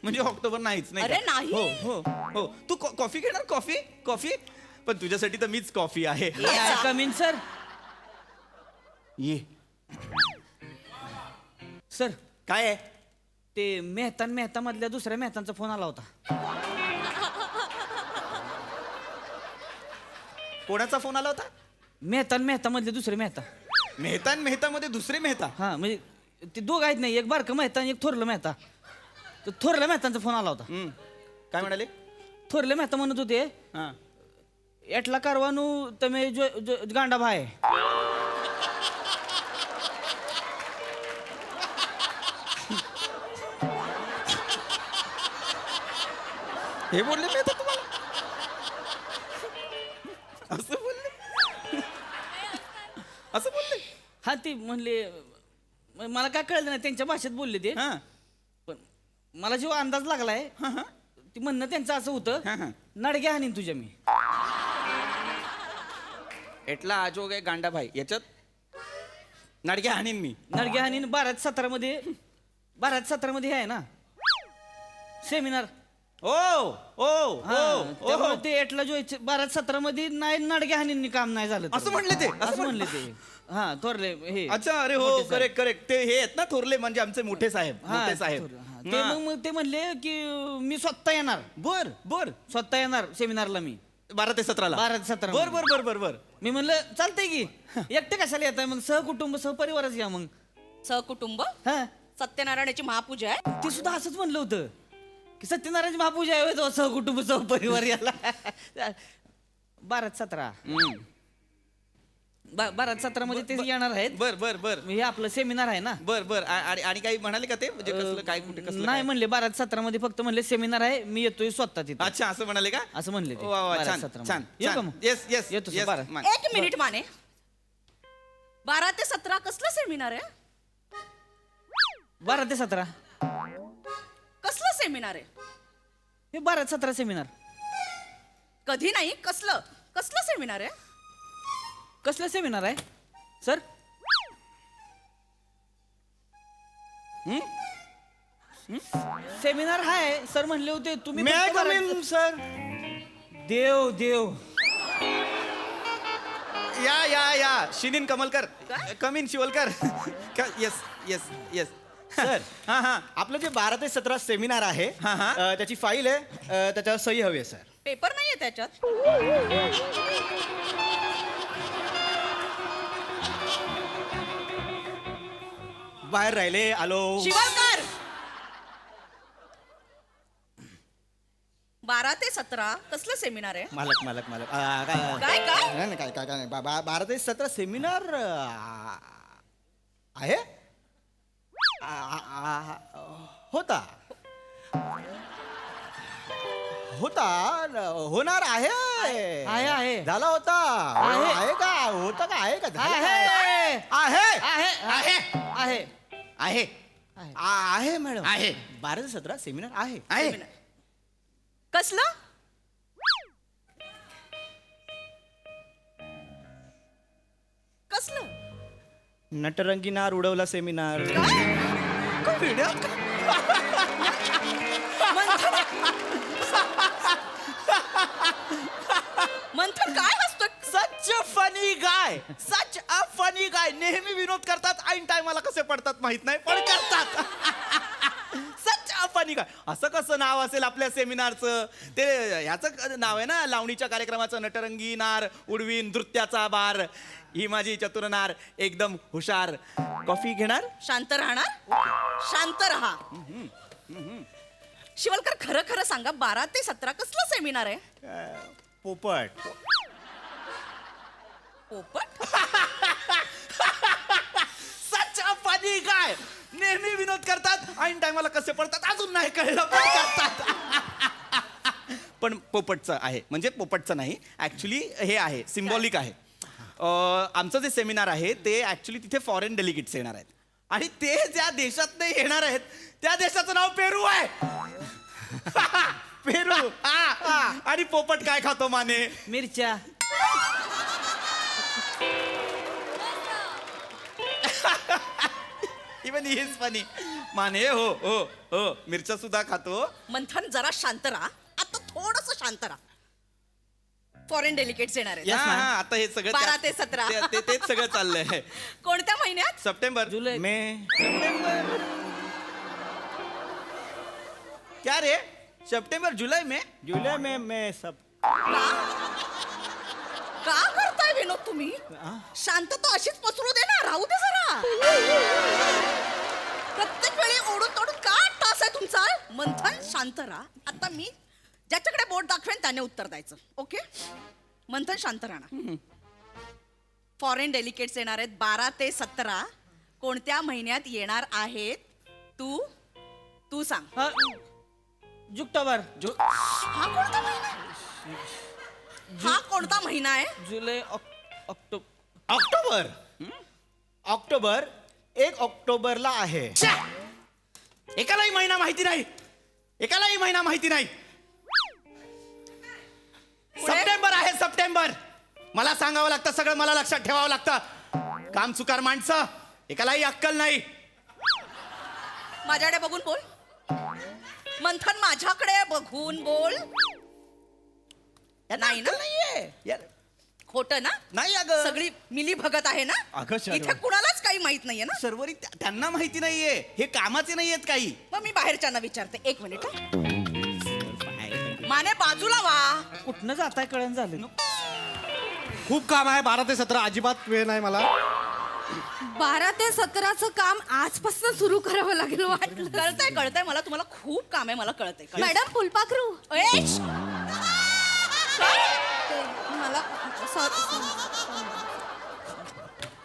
म्हणजे ऑक्टोबर नाहीच नाही. अरे नाही. हो हो हो. तू कॉफी घेणार? कॉफी कॉफी पण तुझ्यासाठी तर मीच कॉफी आहे. कम इन सर. ये सर काय आहे? ते मेहता मधल्या दुसऱ्या मेहतांचा फोन आला होता. कोणाचा फोन आला होता? मेहता मधले दुसरे मेहता. मेहता मध्ये दुसरे मेहता? हा म्हणजे ते दोघ आहेत नाही, एक बारकं मेहता आणि एक थोरलं मेहता. तर थोरल्या मेहतांचा फोन आला होता. काय म्हणाले? थोरले मेहता म्हणत होते हा एटला कारवानू तमे गांडा भाय. हे बोलले मेहता तुम्हाला? असं बोलले? असं बोलले? हा ते म्हणले मला काय कळलं नाही, त्यांच्या भाषेत बोलले ते. हा पण मला जेव्हा अंदाज लागलाय ती म्हणणं त्यांचं असं होतं, नडग्या हाणीन तुझ्या मी. एटला आजोग आहे गांडा भाई, याच्यात नडग्या हाणीन मी. नडग्या हाणीन 12 ते 17 मध्ये 12 ते 17 मध्ये हे आहे ना सेमिनार. ओ ओ ओ त्यामुळे ते एटला जो 12 ते 17 मध्ये नाही नडग्या हाणींनी काम नाही झालं. असं म्हणले ते? असं म्हणले ते. हा थोरले हे. अच्छा. अरे हो करेक्ट करेक्ट. ते हे आहेत ना थोरले, म्हणजे आमचे मोठे साहेब. हा, मोठे साहेब. ते मग ते म्हणले की मी स्वतः येणार. बर बर. स्वतः येणार सेमिनारला मी 12 ते 17 12 ते 17. बर बर बर बर बर. मी म्हणलं चालतंय की एकटे कशाला येत आहे मग, सहकुटुंब सहपरिवारच या मग. सहकुटुंब. हा सत्यनारायणाची महापूजा आहे. ते सुद्धा असंच म्हणलं होतं की सत्यनारायण महापूजा आहे तो सहकुटुंब सहपरिवार याला. 12 ते 17 12 ते 17 मध्ये ते येणार आहेत. बर बर बर. हे आपलं सेमिनार आहे ना. बर बर. आणि काही म्हणाले का ते, म्हणजे कसलं काय कुठे कसलं नाही काय? म्हणले 12 ते 17 मध्ये फक्त म्हणले सेमिनार आहे, मी येतोय स्वतः तिथे. अच्छा असं म्हणाले का? असं म्हणले ते. वा वा 12 ते छान 17 छान मध्ये. येऊ का मग? येस येस येतो येस. 12. एक मिनिट माने. 12 ते 17 कसलं सेमिनार आहे? 12 ते 17 कसलं सेमिनार आहे? हे 12-17 सेमिनार. कधी नाही, कसलं कसलं सेमिनार आहे? कसलं सेमिनार आहे सर? सेमिनार आहे सर म्हणले होते तुम्ही. May I फक्त come in, बराच- sir? देव देव. या शिनीन कमलकर, कमीन Shivalkar. Yes yes yes sir हां हां आपलं जे 12 ते 17 सेमिनार आहे हा, हा. त्याची फाईल आहे त्याच्यावर सही हवी आहे सर. पेपर नाहीये त्याच्यात. बाहेर राहिले आलो. शिवलकर 12 ते 17 कसलं सेमिनार आहे? मालक मालक मालक काय काय? नाही काय काय काय नाही 12 ते 17 सेमिनार आहे. होता होता होणार आहे आहे. झाला होता आहे का होता का आहे का झाला आहे. आहे आहे आहे आहे आहे आहे मॅडम आहे 12 ते 17 सेमिनार आहे आहे कसलं? कसलं? नटरंगी नार उडवला सेमिनार. मंथन काय हसतोय? सच funny guy, such a funny guy. नेहमी विनोद करतात, ऐन टायमाला कसे पडतात माहित नाही, पण करतात. सच अ फनी गाय. असं कसं नाव असेल आपल्या सेमिनारचं? ते ह्याचं नाव आहे ना, लावणीच्या कार्यक्रमाचं. नटरंगी नार उडवीन नृत्याचा बार, ही माझी चतुर नार एकदम हुशार. कॉफी घेणार? शांत राहणार? शांत राहा. शिवलकर खरं खरं सांगा 12 ते 17 कसलं सेमिनार आहे? पोपट. पोपट? सच अ फनी गाय. नेहमी विनोद करतात, ऐन टायमाला कसे पडतात अजून नाही कळलं, पण करतात. पण पोपटचं आहे, म्हणजे पोपटचं नाही, ऍक्च्युली हे आहे, सिम्बॉलिक आहे. आमचं जे सेमिनार आहे ते ऍक्च्युली तिथे फॉरेन डेलिगेट्स येणार आहेत, आणि ते ज्या देशात येणार आहेत त्या देशाचं नाव पेरू आहे. पेरू. आणि पोपट काय खातो माने? मिरच्या. Even he is funny. Mane हो हो हो मिरच्या सुद्धा खातो. मंथन जरा शांत राहा. आता थोडस शांत राहा. फॉरेन डेलिगेट्स येणार आहेत. हा, हा, आता हे सगळं 12 ते 17. तेच सगळं चाललंय. कोणत्या महिन्यात? सप्टेंबर, जुलै. मे, सप्टेंबर. क्या रे? सप्टेंबर, जुलै, मे. जुलै में सब का करताय विनोद तुम्ही? शांतता अशीच पसरू दे ना. राहू दे जरा. प्रत्येक वेळी ओढून तोडून का तास आहे तुमचा? मंथन शांत राहा. आता मी ज्याच्याकडे बोट दाखवेन त्याने उत्तर द्यायचं. ओके? मंथन शांत राहणार. फॉरेन डेलिगेट्स येणार आहेत 12 ते 17. कोणत्या महिन्यात येणार आहेत? तू सांग. जुक्टोबर. हा कोणता महिना आहे? हा कोणता महिना आहे? जुलै ऑक्टोबर. ऑक्टोबर 1 ऑक्टोबरला आहे. एकालाही महिना माहिती नाही, एकालाही महिना माहिती नाही. सप्टेंबर आहे, सप्टेंबर. मला सांगावं लागतं सगळं, मला लक्षात ठेवावं लागतं. काम चुकार माणसं, एकालाही अक्कल नाही. माझ्याकडे बघून बोल. मंथन माझ्याकडे बघून बोल. नाही ना? नाहीये खोटं ना? नाही अगं. सगळी मिली भगत आहे ना? अगं शालू. इथे कुणालाच काही माहित नाहीये ना? सर्वरी त्यांना माहिती नाहीये, हे कामाचे नाहीयेत काही. मग मी बाहेरच्यांना विचारते. 1 मिनिट. माने बाजूला वा. कुठनं जाताय कळण झालं. खूप काम आहे 12 ते 17 अजिबात वेळ नाही मला. 12 ते 17चं काम आजपासून सुरू करावं लागेल वाटलं. कळतंय मला. तुम्हाला खूप काम आहे, मला कळतंय. मॅडम फुलपाखरू. मला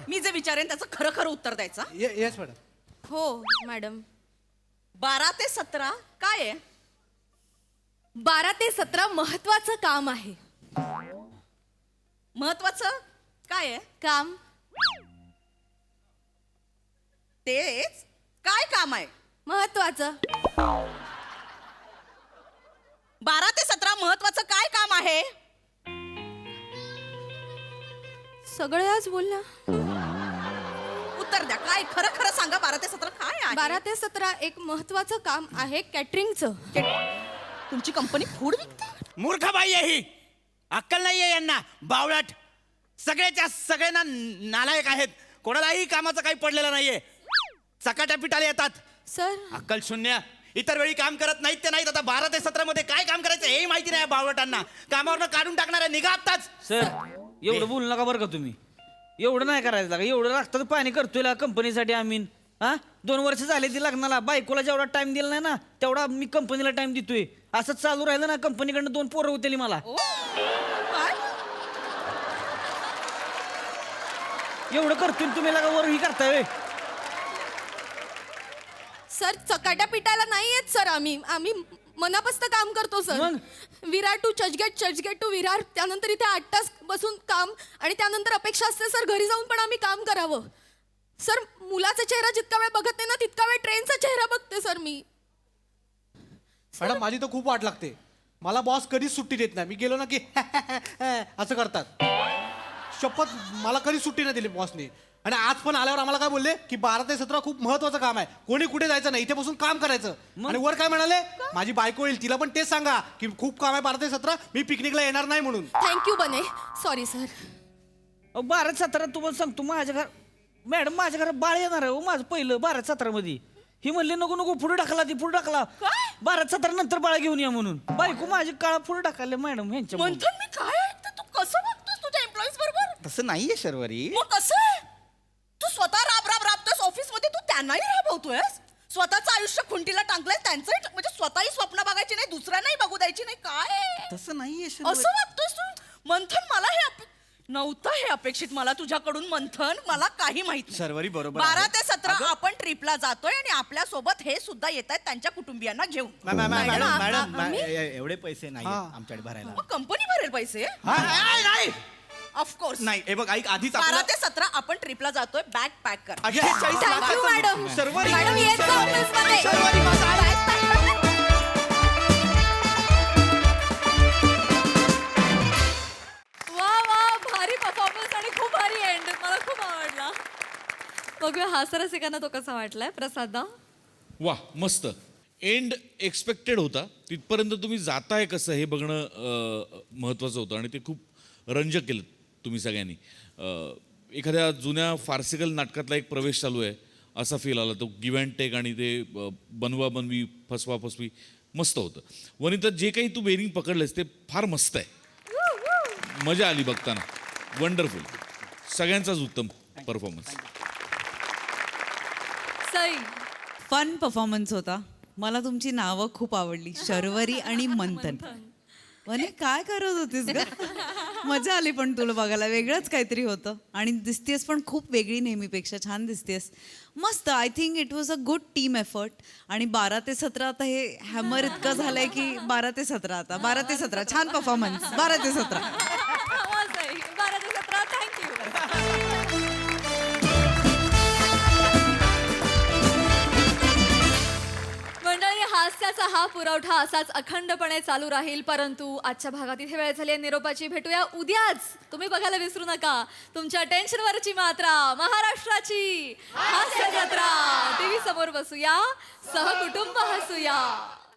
मी जे विचारेन त्याचं खरं खरं उत्तर द्यायचं. Yes madam. हो मॅडम. 12 ते 17 काय आहे? 12 ते 17 महत्वाचं काम आहे. महत्वाचं काय आहे? काम. तेच काय काम आहे? महत्वाचं. 12 ते 17 महत्वाचं काय काम आहे? सगळ्याच बोलल्या. उत्तर द्या. काय खरं खरं सांगा, 12 ते 17 काय आहे? 12 ते 17 एक महत्वाचं काम आहे कॅटरिंगचं. तुमची कंपनी फूड विकते? मूर्ख बाई आहे ही. अक्कल नाहीये यांना. बावळट. सगळ्याच्या सगळ्यांना नालायक आहेत. कोणालाही कामाचं काही पडलेलं नाहीये. चकाट्या पिटाला येतात. सर अक्कल शून्य. इतर वेळी काम करत नाहीत ते नाहीत. आता 12 ते 17 मध्ये काय काम करायचं हे माहिती नाही बावळटांना. कामावरनं काढून टाकणाऱ्या निघा आत्ताच. सर एवढं बोलू नका बरं का तुम्ही. एवढं नाही करायचं का. एवढं रक्ताचं पाणी करतोय कंपनीसाठी आम्ही. हा 2 वर्ष झाले ती लग्नाला. बायकोला जेवढा टाइम दिला नाही ना तेवढा मी कंपनीला टाइम देतोय. असंच चालू राहिलं ना कंपनीकडनं 2 पोरं होतेली मला. एवढं करतोय तुम्ही लगा वर ही करताय. सर चकाट्या पिटायला नाही येत सर. आम्ही मनापासून काम करतो sir. Virar to Churchgate to Virar, त्यानंतर इथे 8 तास बसून काम, आणि त्यानंतर अपेक्षा असते सर घरी जाऊन पण आम्ही काम करावं. सर मुलाचा चेहरा जितका वेळ बघत नाही ना तितका वेळ ट्रेनचा चेहरा बघते सर मी. मॅडम माझी तर खूप वाट लागते. मला बॉस कधीच सुट्टी देत नाही. मी गेलो ना की असं करतात. शपथ मला कधीच सुट्टी नाही दिली बॉसने. आणि आज पण आल्यावर आम्हाला काय बोलले की 12 ते 17 खूप महत्वाचं काम आहे. कोणी कुठे जायचं नाही, इथे बसून काम करायचं. आणि वर काय म्हणाले, माझी बायको येईल तिला पण तेच सांगा की खूप काम आहे 12 ते 17, मी पिकनिकला येणार नाही म्हणून. थँक्यू बने. Sorry sir. 12 ते 17 तुम्हाला सांगतो माझ्या घर मॅडम माझ्या घरात बाळ येणार आहे. माझं पहिलं 12 ते 17 मध्ये. ही म्हणली नको नको पुढे टाकला ती पुढे टाकला. 12 ते 17 नंतर बाळ घेऊन या म्हणून. बायको माझी काळा पुढे टाकले मॅडम ह्यांच्या. मंथन मी काय ऐकते? तू कसं वागतोस तुझ्या एम्प्लॉईज बरोबर? तसं नाहीये शर्वरी. मग कसं आहे? तू स्वतः राबतोस ऑफिस मध्ये, तू त्यांनाही राबवतोयस. स्वतःचं आयुष्य खुंटीला टांगलंय. त्यांचं म्हणजे स्वतःही स्वप्न बघायची नाही, दुसऱ्यांनाही बघू द्यायची नाही. काय तसं नाहीये असं वागतोस तू? मंथन मला हे नव्हतं हे अपेक्षित मला तुझ्याकडून. मंथन मला काही माहित नाही. शर्वरी बरोबर 12 ते 17 आपण ट्रिपला जातोय आणि आपल्या सोबत हे सुद्धा येत आहेत त्यांच्या कुटुंबियांना घेऊन. मॅडम एवढे पैसे नाही आमच्याकडे भरायला. मग कंपनी भरेल पैसे? नाही ऑफकोर्स नाही. हे बघ ऐक आधीच 12 ते 17 आपण ट्रिपला जातोय. बॅग पॅक कर. 48 थँक्यू मॅडम. शर्वरी मॅडम येत जा ऑफिसमध्ये. शर्वरी माझा वा भारी परफॉर्मन्स आणि खूप भारी एंड. मला खूप आवडला. बघूया हास्यरसिकांना तो कसा वाटलाय. प्रसादा वा मस्त. एंड एक्सपेक्टेड होता. तिथपर्यंत तुम्ही जाताय कसं हे बघणं महत्त्वाचं होतं आणि ते खूप रंजक केलं तुम्ही सगळ्यांनी. एखाद्या जुन्या फार्सिकल नाटकातला एक प्रवेश चालू आहे असा फील आला. तो गिव्ह अँड टेक आणि ते बनवा बनवी फसवा फसवी मस्त होतं. वनिता जे काही तू बेरिंग पकडलंस ते फार मस्त आहे. मजा आली बघताना. वंडरफुल. सगळ्यांचाच उत्तम परफॉर्मन्स. सई फन परफॉर्मन्स होता. मला तुमची नावं खूप आवडली, शर्वरी आणि मंथन. म्हणे काय करत होतीस ग? मजा आली पण तुला बघायला. वेगळंच काहीतरी होतं आणि दिसतेस पण खूप वेगळी नेहमीपेक्षा. छान दिसतेस. मस्त. I think it was a good team effort. आणि 12 ते 17 आता हे हॅमर इतकं झालंय की 12 ते 17 आता 12 ते 17 छान परफॉर्मन्स. 12 ते 17 12 ते 17 थँक्यू. मंडळी हास्याचा हा पुरवठा असाच अखंडपणे चालू राहील. परंतु आजच्या भागात इथे वेळ झाली आहे निरोपाची. भेटूया उद्याच. तुम्ही बघायला विसरू नका तुमच्या टेन्शनवरची मात्रा महाराष्ट्राची हास्य जत्रा. टीव्ही समोर बसूया, सहकुटुंब हसूया.